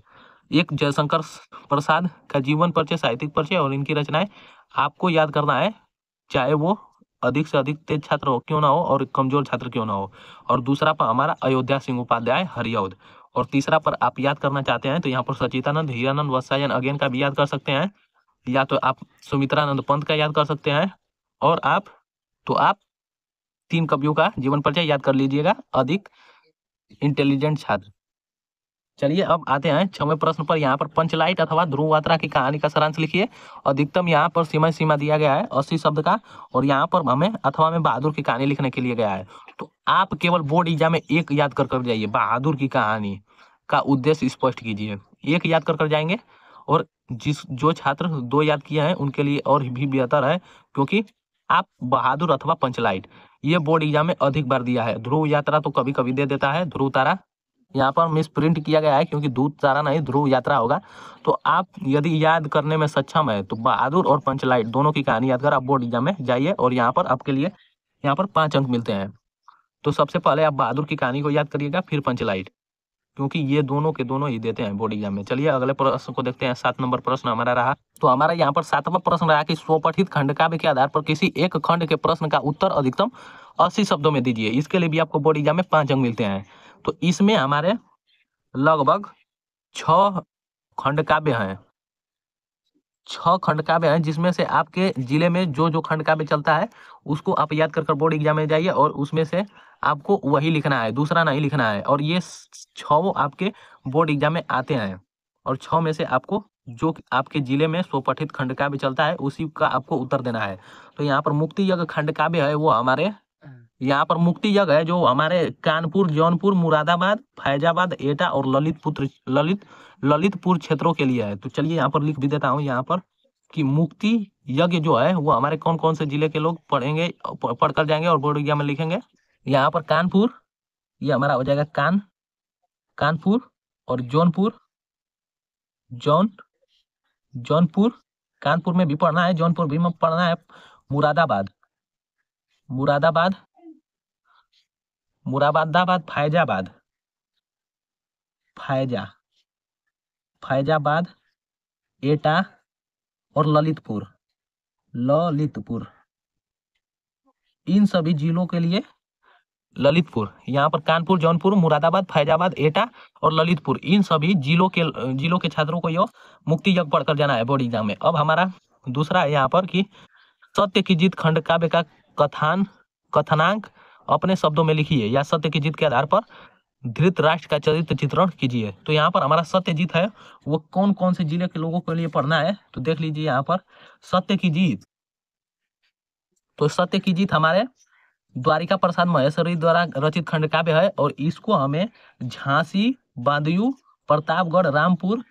एक जयशंकर प्रसाद का जीवन परिचय, साहित्यिक परिचय और इनकी रचनाएं आपको याद करना है, चाहे वो अधिक से अधिक तेज छात्र हो क्यों ना हो और कमजोर छात्र क्यों ना हो। और दूसरा पर हमारा अयोध्या सिंह उपाध्याय हरिऔध। और तीसरा पर आप याद करना चाहते हैं तो यहाँ पर सचिदानंद हीरानंद वात्स्यायन अगेन का भी याद कर सकते हैं, या तो आप सुमित्रानंद पंत का याद कर सकते हैं। और आप 3 कवियों का जीवन परिचय याद कर लीजिएगा, अधिक इंटेलिजेंट छात्र। चलिए अब आते हैं 6वें प्रश्न पर। यहाँ पर पंचलाइट अथवा ध्रुव यात्रा की कहानी का सारांश लिखिए। अधिकतम यहाँ पर सीमा दिया गया है 80 शब्द का। और यहाँ पर हमें अथवा में बहादुर की कहानी लिखने के लिए गया है। तो आप केवल बोर्ड एग्जाम में एक याद कर जाइए, बहादुर की कहानी का उद्देश्य स्पष्ट कीजिए, एक याद कर जाएंगे। और जो छात्र 2 याद किए हैं उनके लिए और भी बेहतर है, क्योंकि आप बहादुर अथवा पंचलाइट ये बोर्ड एग्जाम में अधिक बार दिया है। ध्रुव यात्रा तो कभी कभी दे देता है, ध्रुव तारा यहाँ पर मिस प्रिंट किया गया है क्योंकि दूध तारा नहीं ध्रुव यात्रा होगा। तो आप यदि याद करने में सक्षम है तो बहादुर और पंचलाइट दोनों की कहानी याद कर आप बोर्ड एग्जाम में जाइए। और यहाँ पर आपके लिए 5 अंक मिलते हैं। तो सबसे पहले आप बहादुर की कहानी को याद करिएगा, फिर पंचलाइट, क्योंकि ये दोनों के दोनों ही देते हैं बोर्ड एग्जाम में। चलिए अगले प्रश्न को देखते हैं। 7 नंबर प्रश्न हमारा रहा। तो हमारा यहाँ पर 7वां प्रश्न रहा कि स्वपठित खंड काव्य के आधार पर किसी एक खंड के प्रश्न का उत्तर अधिकतम 80 शब्दों में दीजिए। इसके लिए भी आपको बोर्ड एग्जाम में 5 अंक मिलते हैं। तो इसमें हमारे लगभग 6 खंड काव्य हैं, 6 खंड काव्य हैं, जिसमें से आपके जिले में जो खंड काव्य चलता है उसको आप याद कर बोर्ड एग्जाम में जाइए और उसमें से आपको वही लिखना है, दूसरा नहीं लिखना है। और ये 6 आपके बोर्ड एग्जाम में आते हैं। और 6 में से आपको जो आपके जिले में स्वपठित खंड काव्य चलता है उसी का आपको उत्तर देना है। तो यहाँ पर मुक्ति यज्ञ खंड काव्य है, वो हमारे यहाँ पर मुक्ति यज्ञ है जो हमारे कानपुर, जौनपुर, मुरादाबाद, फैजाबाद, एटा और ललितपुर क्षेत्रों के लिए है। तो चलिए यहाँ पर लिख भी देता हूँ। यहाँ पर कि मुक्ति यज्ञ जो है वो हमारे कौन कौन से जिले के लोग पढ़ेंगे, पढ़कर जाएंगे और बोर्ड एग्जाम में लिखेंगे। यहाँ पर कानपुर, ये हमारा हो जाएगा कानपुर और जौनपुर, कानपुर में भी पढ़ना है, जौनपुर भी में पढ़ना है, मुरादाबाद, फैजाबाद, एटा और ललितपुर, इन सभी जिलों के लिए ललितपुर, यहाँ पर कानपुर, जौनपुर, मुरादाबाद, फैजाबाद, एटा और ललितपुर, इन सभी जिलों के छात्रों को यह मुक्ति यज्ञ पढ़कर जाना है बोर्ड एग्जाम में। अब हमारा दूसरा है यहाँ पर कि सत्य की जीत खंड काव्य का कथनांक अपने शब्दों में लिखिए या सत्य की जीत के आधार पर धृतराष्ट्र का चरित्र चित्रण कीजिए। तो यहाँ पर हमारा सत्यजीत है वो कौन कौन से जिले के लोगों के लिए पढ़ना है, तो देख लीजिए यहाँ पर सत्य की जीत। तो सत्य की जीत हमारे द्वारिका प्रसाद महेश्वरी द्वारा रचित खंड काव्य है और इसको हमें झांसी, बदायूं, प्रतापगढ़, रामपुर,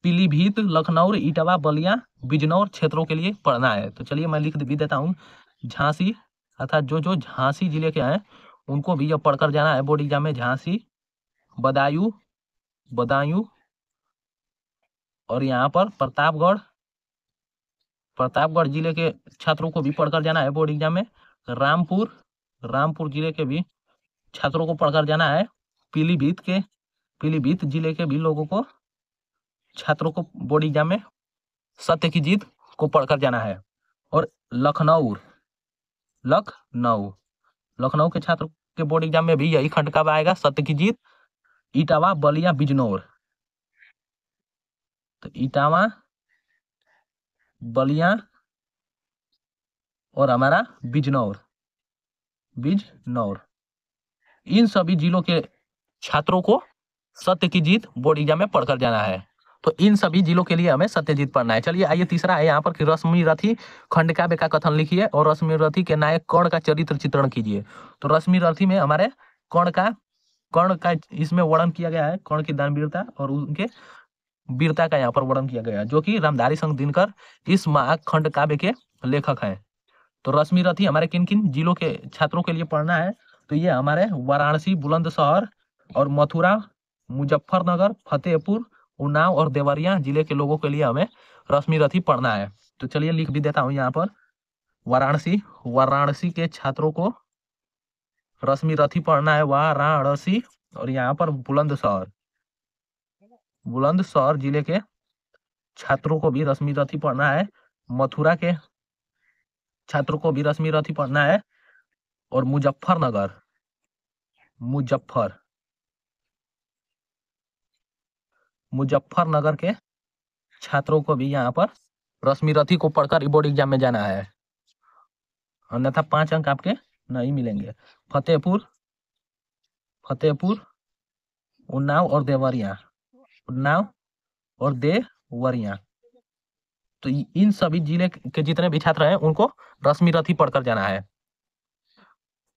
पीलीभीत, लखनऊ, इटावा, बलिया, बिजनौर क्षेत्रों के लिए पढ़ना है। तो चलिए मैं लिख भी देता हूँ, झांसी अर्थात जो झांसी जिले के हैं उनको भी यह पढ़कर जाना है बोर्ड एग्जाम में। झांसी, बदायूं और यहाँ पर प्रतापगढ़ जिले के छात्रों को भी पढ़कर जाना है बोर्ड एग्जाम में। रामपुर जिले के भी छात्रों को पढ़कर जाना है। पीलीभीत जिले के भी लोगों को छात्रों को बोर्ड एग्जाम में सत्य की जीत को पढ़कर जाना है। और लखनऊ के छात्रों के बोर्ड एग्जाम में भी यही खंड काव्य आएगा, सत्य की जीत। इटावा, बलिया, बिजनौर, तो इटावा, बलिया और हमारा बिजनौर, इन सभी जिलों के छात्रों को सत्य की जीत बोर्ड एग्जाम में पढ़कर जाना है। तो इन सभी जिलों के लिए हमें सत्यजीत पढ़ना है। चलिए आइए तीसरा है यहाँ पर कि रश्मि रथी खंड काव्य का कथन लिखिए और रश्मि रथी के नायक कर्ण का चरित्र चित्रण कीजिए। तो रश्मि रथी में हमारे कर्ण का इसमें वर्णन किया गया है, कर्ण की दानवीरता और उनके वीरता का यहाँ पर वर्णन किया गया है, जो कि रामधारी सिंह दिनकर इस महाखंड काव्य के लेखक हैं। तो रश्मि रथी हमारे किन किन जिलों के छात्रों के लिए पढ़ना है, तो ये हमारे वाराणसी, बुलंदशहर और मथुरा, मुजफ्फरनगर, फतेहपुर, उन्नाव और देवरिया जिले के लोगों के लिए हमें रश्मि रथी पढ़ना है। तो चलिए लिख भी देता हूं यहाँ पर, वाराणसी के छात्रों को रश्मि रथी पढ़ना है, वाराणसी। और यहाँ पर बुलंदशहर जिले के छात्रों को भी रश्मि रथी पढ़ना है, मथुरा के छात्रों को भी रश्मि रथी पढ़ना है और मुजफ्फरनगर के छात्रों को भी यहाँ पर रश्मि रथी को पढ़कर बोर्ड एग्जाम में जाना है, अन्यथा 5 अंक आपके नहीं मिलेंगे। फतेहपुर, उन्नाव और देवरिया, तो इन सभी जिले के जितने भी छात्र हैं उनको रश्मि रथी पढ़कर जाना है।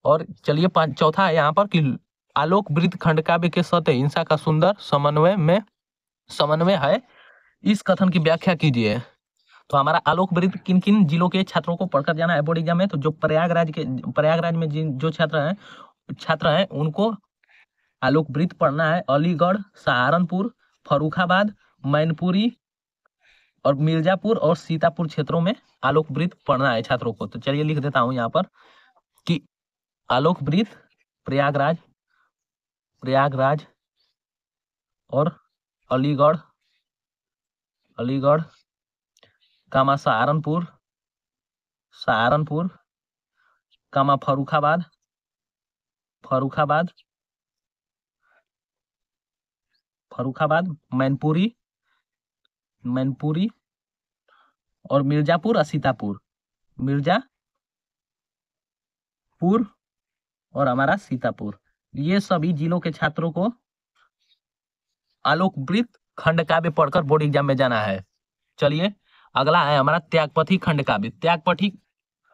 और चलिए चौथा है यहाँ पर कि आलोक वृत्त खंड काव्य के सत्य हिंसा का सुंदर समन्वय है, इस कथन की व्याख्या कीजिए। तो हमारा आलोक वृत्त किन किन जिलों के छात्रों को पढ़कर जाना है बोर्ड एग्जाम में, तो जो प्रयागराज में जो छात्र हैं उनको आलोक वृत्त पढ़ना है। अलीगढ़, सहारनपुर, फर्रुखाबाद, मैनपुरी और मिर्जापुर और सीतापुर क्षेत्रों में आलोक वृत्त पढ़ना है छात्रों को। तो चलिए लिख देता हूं यहाँ पर कि आलोक वृत्त प्रयागराज और अलीगढ़, कामा सहारनपुर, कामा फर्रुखाबाद, मैनपुरी और मिर्जापुर और सीतापुर, और हमारा सीतापुर, ये सभी जिलों के छात्रों को आलोक वृत्त खंड काव्य पढ़कर बोर्ड एग्जाम में जाना है। चलिए अगला है हमारा त्यागपथी खंड काव्य।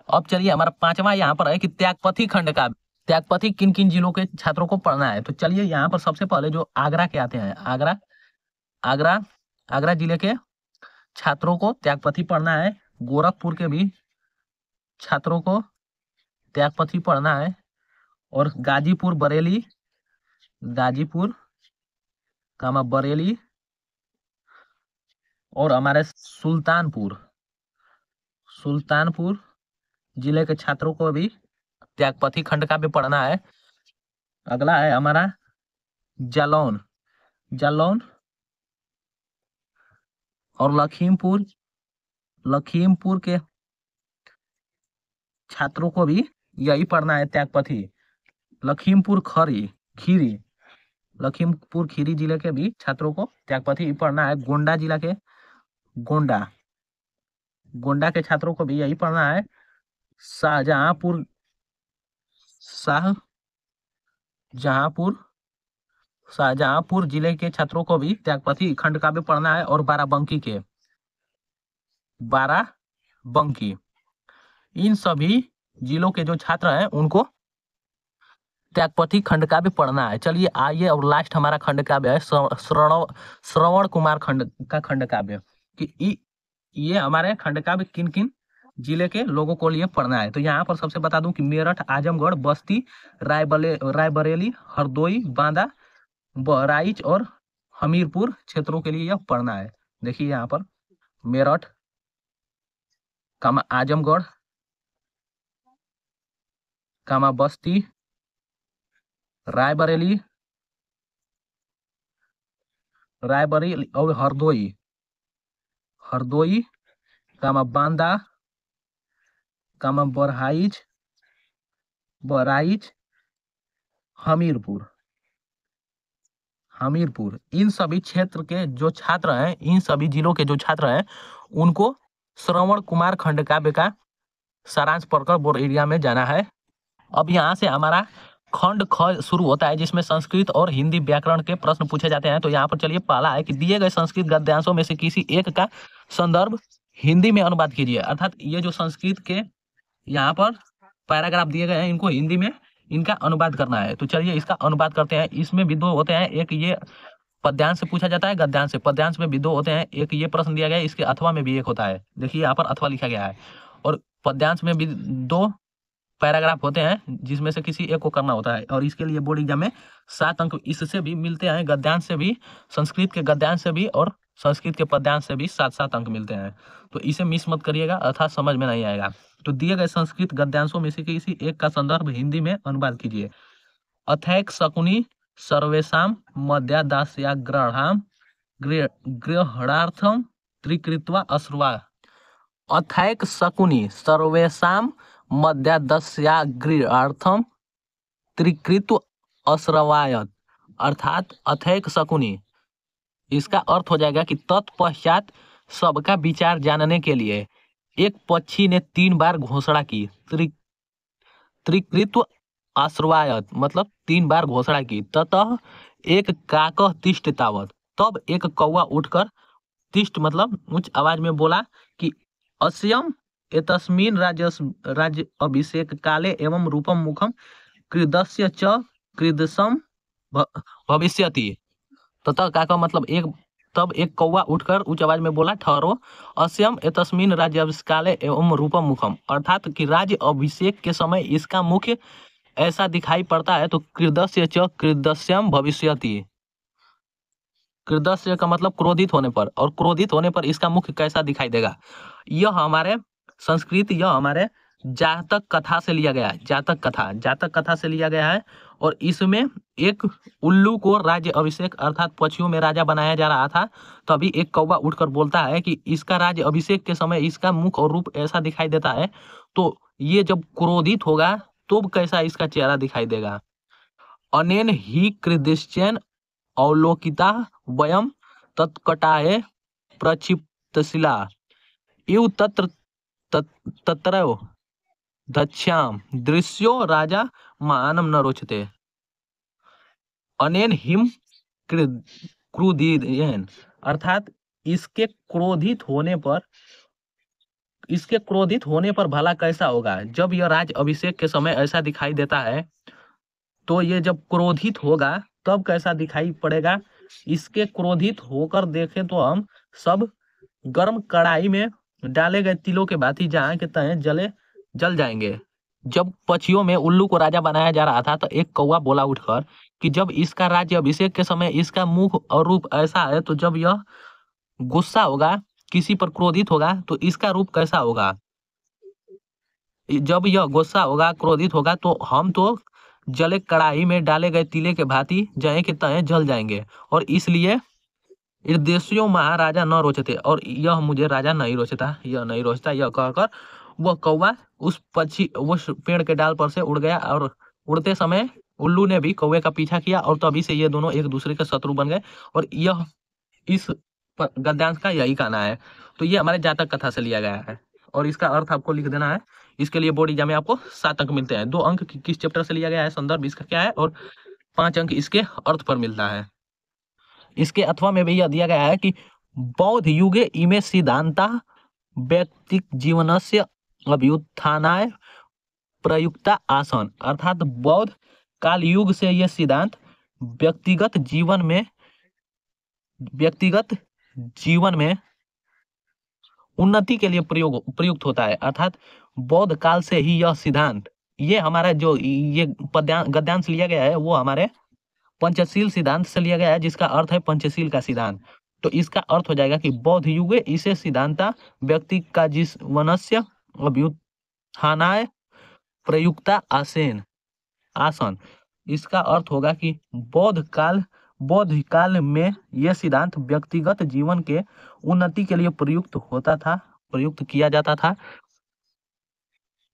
अब चलिए हमारा 5वां यहाँ पर है कि त्यागपथी खंड काव्य, त्यागपथी किन किन जिलों के छात्रों को पढ़ना है। तो चलिए यहाँ पर सबसे पहले जो आगरा के आते हैं, आगरा जिले के छात्रों को त्यागपथी पढ़ना है, गोरखपुर के भी छात्रों को त्यागपथी पढ़ना है, और गाजीपुर बरेली, गाजीपुर बरेली और हमारे सुल्तानपुर जिले के छात्रों को भी त्यागपथी खंड का भी पढ़ना है। अगला है हमारा जालौन, जालौन और लखीमपुर के छात्रों को भी यही पढ़ना है त्यागपथी। लखीमपुर खीरी जिले के भी छात्रों को त्यागपथी पढ़ना है। गोंडा जिला के गोंडा के छात्रों को भी यही पढ़ना है। शाहजहांपुर जिले के छात्रों को भी त्यागपथी खंड का भी पढ़ना है। और बाराबंकी इन सभी जिलों के जो छात्र हैं उनको त्यागपथी खंड का भी पढ़ना है। चलिए आइए, और लास्ट हमारा खंड काव्य है श्रवण कुमार खंड काव्य कि ये हमारे खंड काव्य किन किन जिले के लोगों को लिए पढ़ना है। तो यहाँ पर सबसे बता दूं कि मेरठ, आजमगढ़, बस्ती, रायबरेली, हरदोई, बांदा, बहराइच और हमीरपुर क्षेत्रों के लिए यह पढ़ना है। देखिए यहाँ पर मेरठ, आजमगढ़, बस्ती, रायबरेली और हरदोई, बांदा, बहराइच, हमीरपुर इन सभी क्षेत्र के जो छात्र हैं, इन सभी जिलों के जो छात्र हैं उनको श्रवण कुमार खंड काव्य का सारांश पढ़कर बोर्ड एरिया में जाना है। अब यहाँ से हमारा खंड ख शुरू होता है, जिसमें संस्कृत और हिंदी व्याकरण के प्रश्न पूछे जाते हैं। तो यहाँ पर चलिए पहला है कि दिए गए संस्कृत गद्यांशों में से किसी एक का संदर्भ हिंदी में अनुवाद कीजिए। अर्थात ये जो संस्कृत के यहाँ पर पैराग्राफ दिए गए हैं, इनको हिंदी में इनका अनुवाद करना है। तो चलिए इसका अनुवाद करते हैं। इसमें भी दो होते हैं, एक ये पद्यांश से पूछा जाता है, गद्यांश से। पद्यांश में भी दो होते हैं, एक ये प्रश्न दिया गया है, इसके अथवा में भी एक होता है। देखिए यहाँ पर अथवा लिखा गया है। और पद्यांश में भी 2 पैराग्राफ होते हैं, जिसमें से किसी एक को करना होता है। और इसके लिए बोर्ड एग्जाम में 7 अंक इससे भी मिलते हैं, गद्यांश से भी, संस्कृत के गद्यांश से भी और संस्कृत के पद्यांश से भी 7-7 अंक मिलते हैं। तो इसे मिस मत करिएगा, अर्थात समझ में नहीं आएगा। तो दिए गए संस्कृत गद्यांशों में से किसी एक का संदर्भ हिंदी में अनुवाद कीजिए। अथैक शकुनी सर्वेशम मध्यादास्याग्रहाम गृहणार्थम त्रिकृत्वा अश्रुवा। अथैक शकुनी सर्वेशम मध्यादस्याग्रहार्थम त्रिकृत्व अश्रवायत। अर्थात अथैक शकुनी, इसका अर्थ हो जाएगा कि तत्पश्चात सबका विचार जानने के लिए एक पक्षी ने 3 बार घोषणा की। त्रिकृत्व अश्रवायत मतलब 3 बार घोषणा की। ततः एक काकः तिष्ठ तावत, तब एक कौवा उठकर, तिष्ठ मतलब उच्च आवाज में बोला कि अस्यम एतस्मिन् राज्य अभिषेक काले एवं रूपम मुखम कृदस्य च कृदसम भविष्यति। ततः काका मतलब तब एक कौवा उठकर उच्च आवाज में बोला, ठहरो, अस्यम एतस्मिन् राज्य अभिषेक काले एवं रूपम मुखम। अर्थात कि राज्य अभिषेक के समय इसका मुख्य ऐसा दिखाई पड़ता है। तो कृदस्य च कृदस्यम भविष्यति, कृदस्य का मतलब क्रोधित होने पर, और क्रोधित होने पर इसका मुख कैसा दिखाई देगा। यह हमारे संस्कृत, यह हमारे जातक कथा से लिया गया है। जातक कथा से लिया गया है। और इसमें एक उल्लू को राज्य अभिषेक अर्थात पक्षियों में राजा बनाया जा रहा था। तभी एक कौवा उठकर बोलता है कि इसका राज्य अभिषेक के समय इसका मुख और रूप ऐसा दिखाई देता है। तो ये जब क्रोधित होगा तो कैसा इसका चेहरा दिखाई देगा। अनेन ही कृदिश्चैन अवलोकिता वयम तत्कटाए प्रक्षिप्तशिला इव तत्र दक्ष्याम दृश्यो राजा मानम न रोचते। अनेन हिम क्रुदियन अर्थात इसके क्रोधित होने पर भला कैसा होगा। जब यह राज अभिषेक के समय ऐसा दिखाई देता है, तो ये जब क्रोधित होगा तब कैसा दिखाई पड़ेगा। इसके क्रोधित होकर देखें तो हम सब गर्म कढ़ाई में डाले गए तिलों के भांति जहाँ के तहें जल जाएंगे। जब पक्षियों में उल्लू को राजा बनाया जा रहा था तो एक कौवा बोला उठकर कि जब इसका राज्य अभिषेक के समय इसका मुख और रूप ऐसा है तो जब यह गुस्सा होगा, किसी पर क्रोधित होगा तो इसका रूप कैसा होगा। जब यह गुस्सा होगा, क्रोधित होगा तो हम तो जले कढ़ाई में डाले गए तिले के भांति जहे के तहे जल जाएंगे, और इसलिए देशियों महाराजा न रोचते, और यह मुझे राजा नहीं रोचता, यह नहीं रोचता। यह कहकर वह कौवा उस पेड़ के डाल पर से उड़ गया, और उड़ते समय उल्लू ने भी कौवे का पीछा किया, और तभी से ये दोनों एक दूसरे के शत्रु बन गए। और यह इस गद्यांश का यही कहना है। तो ये हमारे जातक कथा से लिया गया है, और इसका अर्थ आपको लिख देना है। इसके लिए बोर्ड एग्जाम में आपको 7 अंक मिलते हैं। 2 अंक किस चैप्टर से लिया गया है, संदर्भ इसका क्या है, और 5 अंक इसके अर्थ पर मिलता है। इसके अथवा में भी यह दिया गया है कि बौद्ध युगे इमे सिद्धांता व्यक्ति जीवनस्य अभ्युत्थानाय प्रयुक्ता आसन, अर्थात बौद्ध काल युग से यह सिद्धांत व्यक्तिगत जीवन में उन्नति के लिए प्रयुक्त होता है। अर्थात बौद्ध काल से ही यह सिद्धांत, ये हमारा जो ये गद्यांश लिया गया है वो हमारे पंचशील सिद्धांत से लिया गया है, जिसका अर्थ है पंचशील का सिद्धांत। तो इसका अर्थ हो जाएगा कि बौद्ध युगे इसे सिद्धांता व्यक्ति का जीवनस्य अभ्युत्थानाय प्रयुक्ता आसन। इसका अर्थ होगा कि बौद्ध काल में यह सिद्धांत व्यक्तिगत जीवन के उन्नति के लिए प्रयुक्त किया जाता था।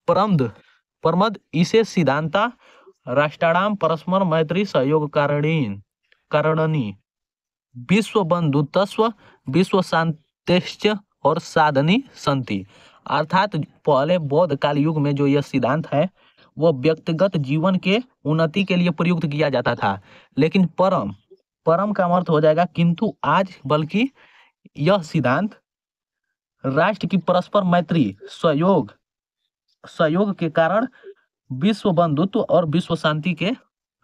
परमद इसे सिद्धांता राष्ट्राणाम परस्पर मैत्री सहयोग कारणनी विश्व बंधुत्व विश्व शांतिश्च और साधनी संति। अर्थात पहले बौद्ध काल युग में जो यह सिद्धांत है वो व्यक्तिगत जीवन के उन्नति के लिए प्रयुक्त किया जाता था, लेकिन परम का अर्थ हो जाएगा किंतु आज, बल्कि यह सिद्धांत राष्ट्र की परस्पर मैत्री सहयोग के कारण विश्व बंधुत्व और विश्व शांति के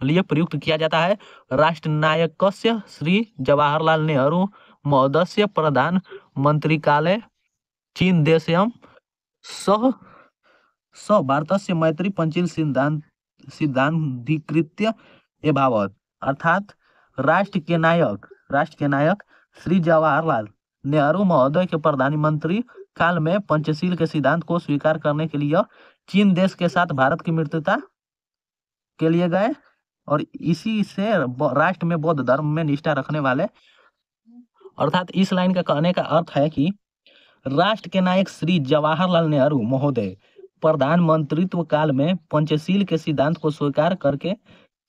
लिए प्रयुक्त किया जाता है। राष्ट्र नायकस्य श्री जवाहरलाल नेहरू महोदयस्य प्रधानमंत्री काले चीन देशम सह भारतस्य मैत्री पंचशील सिद्धांतीकृत्य एभावत। अर्थात राष्ट्र के नायक श्री जवाहरलाल नेहरू महोदय के प्रधानमंत्री काल में पंचशील के सिद्धांत को स्वीकार करने के लिए चीन देश के साथ भारत की मित्रता के लिए गए, और इसी से राष्ट्र में बौद्ध धर्म में निष्ठा रखने वाले, अर्थात इस लाइन का कहने का अर्थ है कि राष्ट्र के नायक श्री जवाहरलाल नेहरू महोदय प्रधानमंत्रित्व काल में पंचशील के सिद्धांत को स्वीकार करके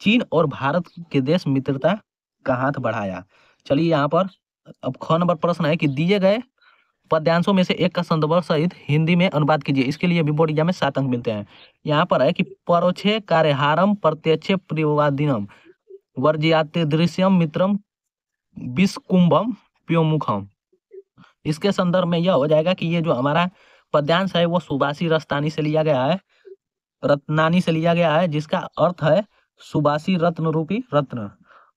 चीन और भारत के देश मित्रता का हाथ बढ़ाया। चलिए यहाँ पर अब ख नंबर प्रश्न है कि दिए गए पद्यांशों में से एक का संदर्भ सहित हिंदी में अनुवाद कीजिए। इसके लिए भी बोर्ड एग्जाम में 7 अंक मिलते हैं। यहाँ पर है कि परोक्षे कार्यहारम प्रत्यक्षे प्रियवादिनम वर्ज्याते दृश्यम मित्रम विस्कुंभम प्योमुखम। इसके संदर्भ में यह हो जाएगा कि ये जो हमारा पद्यांश है वो सुबासी रत्नानी से लिया गया है, जिसका अर्थ है सुबासी रत्न रूपी रत्न,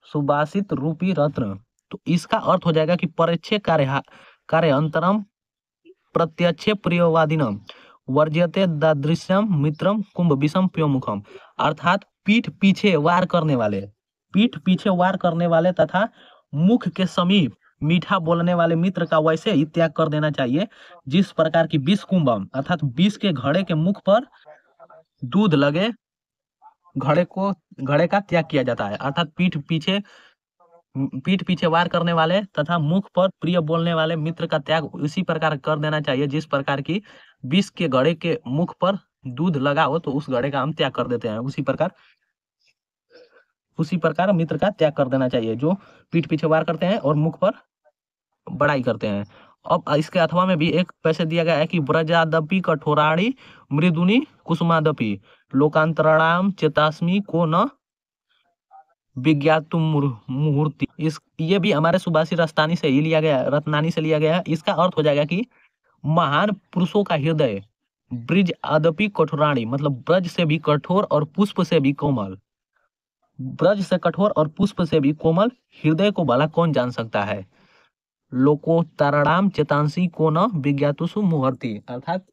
सुबासित रूपी रत्न। तो इसका अर्थ हो जाएगा कि परोक्षे कार्य अंतरम प्रत्यक्षे प्रियवादिनम वर्ज्यते दादृश्यम मित्रम कुंभ विषम प्योमुखम। अर्थात पीठ पीछे वार करने वाले तथा मुख के समीप मीठा बोलने वाले मित्र का वैसे ही त्याग कर देना चाहिए जिस प्रकार की विष कुंभम, अर्थात विष के घड़े के मुख पर दूध लगे घड़े का त्याग किया जाता है। अर्थात पीठ पीछे वार करने वाले तथा मुख पर प्रिय बोलने वाले मित्र का त्याग उसी प्रकार कर देना चाहिए जिस प्रकार की विष के घड़े के मुख पर दूध लगा हो तो उस घड़े का हम त्याग कर देते हैं, उसी प्रकार मित्र का त्याग कर देना चाहिए जो पीठ पीछे वार करते हैं और मुख पर बड़ाई करते हैं। अब इसके अथवा में भी एक पैसे दिया गया है कि ब्रजादपि कठोराणी मृदुनी कुसुमादपि लोकांतराणाम चेतास्मी को न विज्ञातुम मुहूर्ति। ये भी हमारे सुबासी रत्नानी से ही लिया गया है। इसका अर्थ हो जाएगा कि महान पुरुषों का हृदय ब्रज अदपि कठोराणी, मतलब ब्रज से भी कठोर और पुष्प से भी कोमल, ब्रज से कठोर और पुष्प से भी कोमल हृदय को भला कौन जान सकता है। लोकोत्तरणाम चेतांसी को न विज्ञातुषु मुहर्ति, अर्थात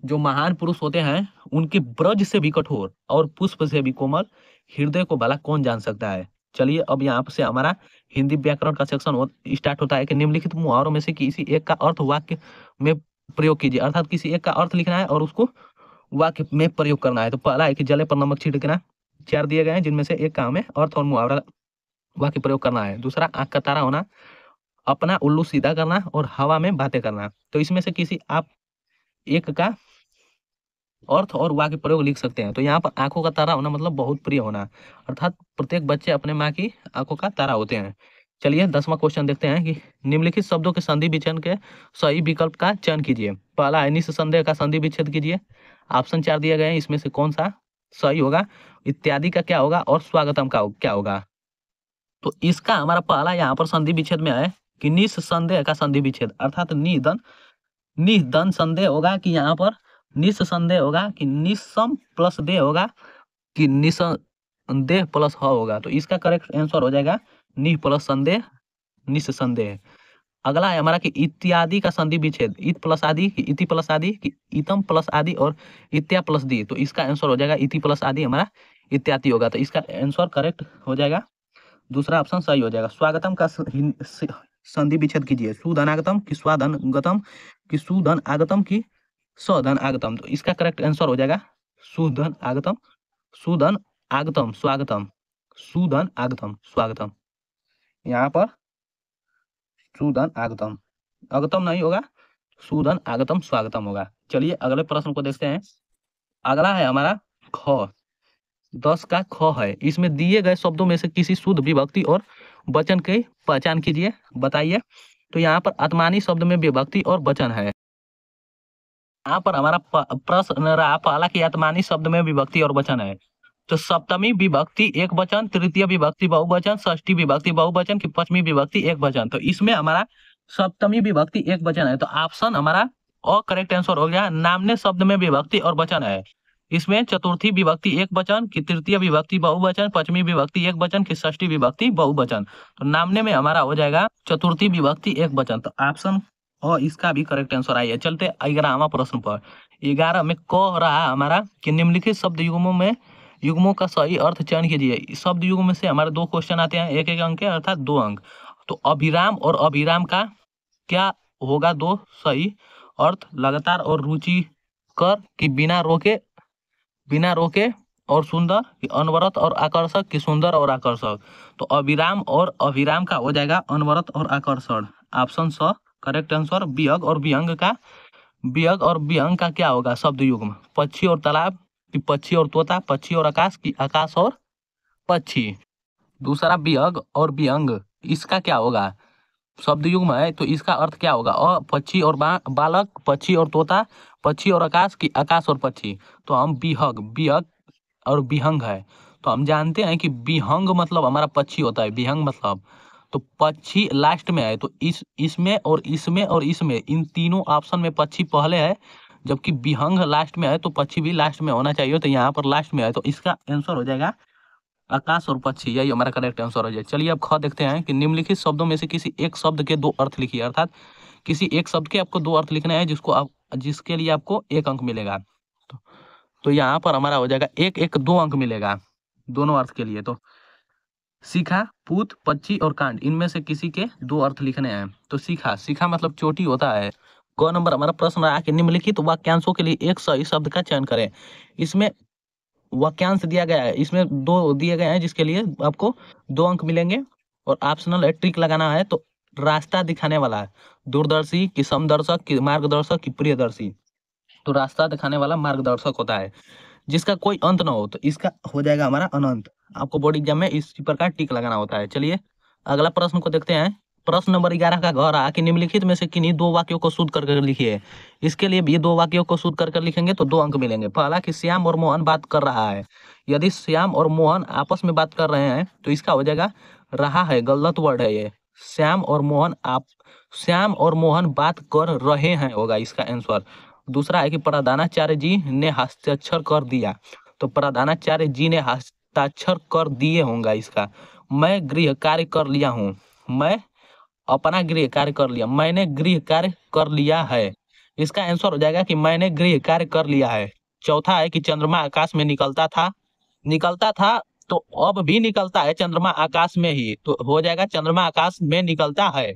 जो महान पुरुष होते हैं उनके ब्रज से भी कठोर और पुष्प से भी कोमल हृदय को भला कौन जान सकता है। चलिए अब यहाँ से हमारा हिंदी व्याकरण का सेक्शन स्टार्ट होता है कि निम्नलिखित मुहावरों में से किसी एक का अर्थ वाक्य में प्रयोग कीजिए, अर्थात किसी एक का अर्थ लिखना है और उसको वाक्य में प्रयोग करना है। तो पहला है कि जले पर नमक छिड़कना, 4 दिए गए हैं जिनमें से एक काम है अर्थ और मुहावरा वाक्य प्रयोग करना है। दूसरा आंख का तारा होना, अपना उल्लू सीधा करना और हवा में बातें करना। तो इसमें से किसी आप एक का अर्थ और वाक्य प्रयोग लिख सकते हैं। तो यहाँ पर आंखों का तारा होना मतलब बहुत प्रिय होना, अर्थात प्रत्येक बच्चे अपने माँ की आंखों का तारा होते हैं। चलिए 10वां क्वेश्चन देखते हैं कि निम्नलिखित शब्दों के संधि विच्छेद के सही विकल्प का चयन कीजिए। पहला है निस्संदेह का संधि विच्छेद कीजिए। ऑप्शन 4 दिए गए हैं, इसमें से कौन सा सही होगा। इत्यादि का क्या होगा और स्वागतम का क्या होगा। तो इसका हमारा पहला यहाँ पर संधि विच्छेद में है कि निस्संदेह का संधि विच्छेद, अर्थात निधन संदेह होगा कि यहाँ पर निस्संदेह होगा कि निस्सम प्लस दे होगा कि निस्संदेह प्लस ह होगा। तो इसका करेक्ट आंसर हो जाएगा नि प्लस संदेह निस्संदेह। अगला है हमारा कि इत्यादि का संधि विच्छेद, इत प्लस आदि कि इति प्लस आदि कि इतम प्लस आदि और इत्या प्लस दी। तो इसका आंसर हो जाएगा इति प्लस आदि हमारा इत्यादि होगा। तो इसका आंसर करेक्ट हो जाएगा, दूसरा ऑप्शन सही हो जाएगा। स्वागतम का संधि विच्छेद कीजिए। सुधन आगतम कि स्वाधन गतम कि सुधन आगतम कि सधन आगतम। तो इसका करेक्ट आंसर हो जाएगा सुधन आगतम, सुधन आगतम स्वागतम, सुधन आगतम स्वागतम। यहाँ पर सुधन आगतम, आगतम नहीं होगा, सुधन आगतम स्वागतम होगा। चलिए अगले प्रश्न को देखते हैं। अगला है हमारा ख, 10 का ख है। इसमें दिए गए शब्दों में से किसी शुद्ध विभक्ति और वचन की पहचान कीजिए, बताइए। तो यहाँ पर आत्मानी शब्द में विभक्ति और वचन है। यहाँ पर हमारा प्रश्न रहा पहला कि आत्मानी शब्द में विभक्ति और वचन है। तो सप्तमी विभक्ति एक वचन, तृतीय विभक्ति बहुवचन, षष्ठी विभक्ति बहुवचन कि पंचमी विभक्ति एक वचन। तो इसमें हमारा सप्तमी विभक्ति एक वचन है। तो ऑप्शन हमारा और करेक्ट आंसर हो गया। नामने शब्द में विभक्ति और वचन है। इसमें चतुर्थी विभक्ति एक वचन कि तृतीय विभक्ति बहुवचन, पंचमी विभक्ति एक वचन कि षष्ठी विभक्ति बहुवचन। तो नामने में हमारा हो जाएगा चतुर्थी विभक्ति एक वचन। तो ऑप्शन और इसका भी करेक्ट आंसर आई है। चलते 11वां प्रश्न पर। 11 में कह रहा हमारा कि निम्नलिखित शब्द युग्मों का सही अर्थ चयन कीजिए। शब्द युग्म में से हमारे 2 क्वेश्चन आते हैं, एक अंक के अर्थात 2 अंक। तो अभिराम और अभिराम का क्या होगा 2 सही अर्थ। लगातार और रुचिकर कि बिना रोके और सुंदर कि अनवरत और आकर्षक कि सुंदर और आकर्षक। तो अभिराम और अभिराम का हो जाएगा अनवरत और आकर्षण। ऑप्शन स करेक्ट आंसर। विहंग और विहंग का क्या होगा शब्द युग्म। पक्षी और तालाब कि पक्षी और तोता, पक्षी और आकाश कि आकाश और पक्षी। दूसरा विहंग और विहंग, इसका क्या होगा शब्द युग्म है। तो इसका अर्थ क्या होगा। पक्षी और बालक, पक्षी और तोता, पक्षी और आकाश की आकाश और पक्षी। तो हम विहंग और विहंग है। तो हम जानते हैं कि विहंग मतलब हमारा पक्षी होता है, विहंग मतलब। तो पक्षी लास्ट में है। तो इसमें और इसमें इन तीनों ऑप्शन में पक्षी पहले है, जबकि विहंग लास्ट में है। तो पक्षी भी लास्ट में होना चाहिए। तो यहाँ पर लास्ट में है। तो इसका आंसर हो जाएगा आकाश और पक्षी, यही हमारा करेक्ट आंसर हो जाए। चलिए अब ख देखते हैं कि निम्नलिखित शब्दों में से किसी एक शब्द के 2 अर्थ लिखिए, अर्थात किसी एक शब्द के आपको 2 अर्थ लिखना है जिसके लिए आपको 1 अंक मिलेगा। तो यहाँ पर हमारा हो जाएगा 2 अंक मिलेगा दोनों अर्थ के लिए। तो शिखा, पूत, पक्षी और कांड, इनमें से किसी के 2 अर्थ लिखने हैं। तो शिखा मतलब चोटी होता है। क नंबर हमारा प्रश्न रहा कि निम्नलिखित वाक्यांशों के लिए एक सही शब्द का चयन करें। इसमें वाक्यांश दिया गया है, इसमें 2 दिए गए हैं जिसके लिए आपको 2 अंक मिलेंगे। और ऑप्शनल है, ट्रिक लगाना है। तो रास्ता दिखाने वाला है, दूरदर्शी कि समदर्शक कि मार्गदर्शक कि प्रियदर्शी। तो रास्ता दिखाने वाला मार्गदर्शक होता है जिसका कोई अंत ना हो। तो इसका हो जाएगा हमारा अनंत। आपको बोर्ड एग्जाम में इसी प्रकार टिक लगाना होता है। चलिए अगला प्रश्न को देखते हैं। प्रश्न नंबर 11 का घर आ कि निम्नलिखित में से किन्हीं 2 वाक्यों को शुद्ध करके लिखिए। इसके लिए भी 2 वाक्यों को शुद्ध करके लिखेंगे तो 2 अंक मिलेंगे। पहला कि श्याम और मोहन बात कर रहा है। यदि श्याम और मोहन आपस में बात कर रहे हैं तो इसका हो जाएगा रहा है, गलत वर्ड है ये। श्याम और मोहन बात कर रहे हैं होगा इसका आंसर। दूसरा है कि प्रधानाचार्य जी ने हस्ताक्षर कर दिया। तो प्रधानाचार्य जी ने हस्ताक्षर कर दिए होगा इसका। मैं गृह कार्य कर लिया हूँ। मैं अपना गृह कार्य कर लिया, मैंने गृह कार्य कर लिया है। इसका आंसर हो जाएगा कि मैंने गृह कार्य कर लिया है। चौथा है कि चंद्रमा आकाश में निकलता था तो अब भी निकलता है चंद्रमा आकाश में ही, तो हो जाएगा चंद्रमा आकाश में निकलता है।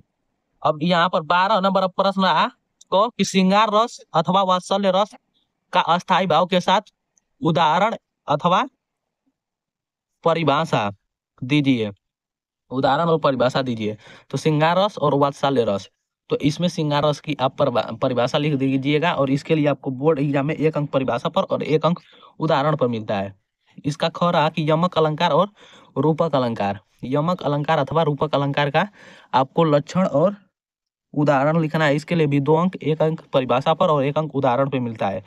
अब यहाँ पर 12 नंबर प्रश्न रहा को कि श्रृंगार रस अथवा वात्सल्य रस का अस्थायी भाव के साथ उदाहरण अथवा परिभाषा दीजिए, उदाहरण और परिभाषा दीजिए। तो श्रृंगार रस और वात्सल्य रस, तो इसमें श्रृंगार रस की आप परिभाषा लिख दीजिएगा और इसके लिए आपको बोर्ड एग्जाम में 1 अंक परिभाषा पर और 1 अंक उदाहरण पर मिलता है। इसका ख रहा कि यमक अलंकार और रूपक अलंकार, यमक अलंकार अथवा रूपक अलंकार का आपको लक्षण और उदाहरण लिखना है। इसके लिए भी 2 अंक, 1 अंक परिभाषा पर और 1 अंक उदाहरण पे मिलता है।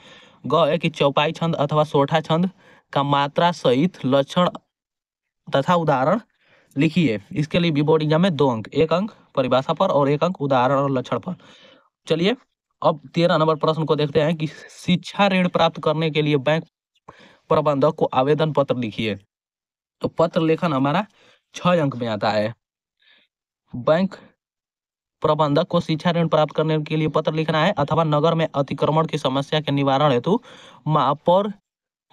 ग है कि चौपाई छंद अथवा सोठा छंद का मात्रा सहित लक्षण तथा उदाहरण लिखिए। इसके लिए भी बोर्ड एग्जाम में 2 अंक, 1 अंक परिभाषा पर और 1 अंक उदाहरण और लक्षण पर। चलिए अब 13 नंबर प्रश्न को देखते हैं कि शिक्षा ऋण प्राप्त करने के लिए बैंक प्रबंधक को आवेदन पत्र लिखिए। तो पत्र लेखन हमारा 6 अंक में आता है। बैंक प्रबंधक को शिक्षा ऋण प्राप्त करने के लिए पत्र लिखना है अथवा नगर में अतिक्रमण की समस्या के निवारण हेतु महापौर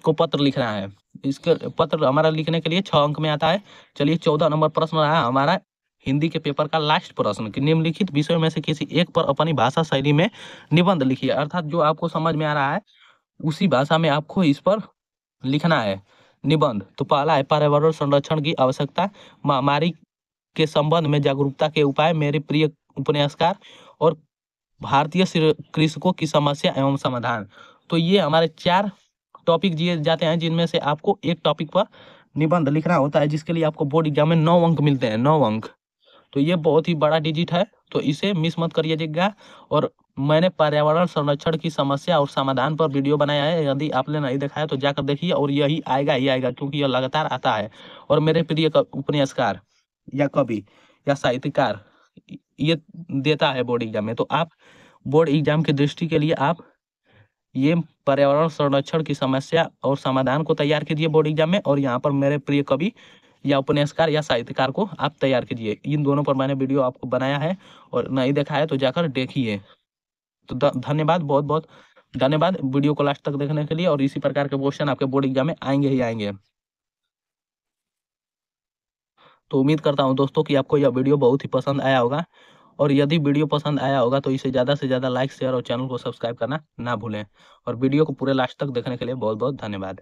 को पत्र लिखना है। इसके पत्र हमारा लिखने के लिए 6 अंक में आता है। चलिए 14 नंबर प्रश्न रहा हमारा हिंदी के पेपर का लास्ट प्रश्न कि निम्नलिखित विषयों में से किसी एक पर अपनी भाषा शैली में निबंध लिखिए। अर्थात जो आपको समझ में आ रहा है उसी भाषा में आपको इस पर लिखना है निबंध। तो पहला है पर्यावरण संरक्षण की आवश्यकता, महामारी के संबंध में जागरूकता के उपाय, मेरे प्रिय उपन्यासकार और भारतीय कृषकों की समस्या एवं समाधान। तो ये हमारे 4 टॉपिक दिए जाते हैं जिनमें से आपको एक टॉपिक पर निबंध लिखना होता है, जिसके लिए आपको बोर्ड एग्जाम में 9 अंक मिलते हैं, 9 अंक। तो ये बहुत ही बड़ा डिजिट है, तो इसे मिस मत करिएगा। और मैंने पर्यावरण संरक्षण की समस्या और समाधान पर वीडियो बनाया है, यदि आपने नहीं देखा है तो जाकर देखिए। और यही आएगा ही आएगा क्योंकि यह लगातार आता है। और मेरे प्रिय उपन्यासकार या कवि या साहित्यकार ये देता है बोर्ड एग्जाम में। तो आप बोर्ड एग्जाम की दृष्टि के लिए आप ये पर्यावरण संरक्षण की समस्या और समाधान को तैयार कीजिए बोर्ड एग्जाम में। और यहाँ पर मेरे प्रिय कवि या उपन्यासकार या साहित्यकार को आप तैयार कीजिए। इन दोनों पर मैंने वीडियो आपको बनाया है और नहीं देखा है तो जाकर देखिए। तो धन्यवाद, बहुत बहुत धन्यवाद वीडियो को लास्ट तक देखने के लिए। और इसी प्रकार के क्वेश्चन आपके बोर्ड एग्जाम में आएंगे ही आएंगे। तो उम्मीद करता हूँ दोस्तों कि आपको यह वीडियो बहुत ही पसंद आया होगा। और यदि वीडियो पसंद आया होगा तो इसे ज़्यादा से ज़्यादा लाइक, शेयर और चैनल को सब्सक्राइब करना ना भूलें। और वीडियो को पूरे लास्ट तक देखने के लिए बहुत बहुत धन्यवाद।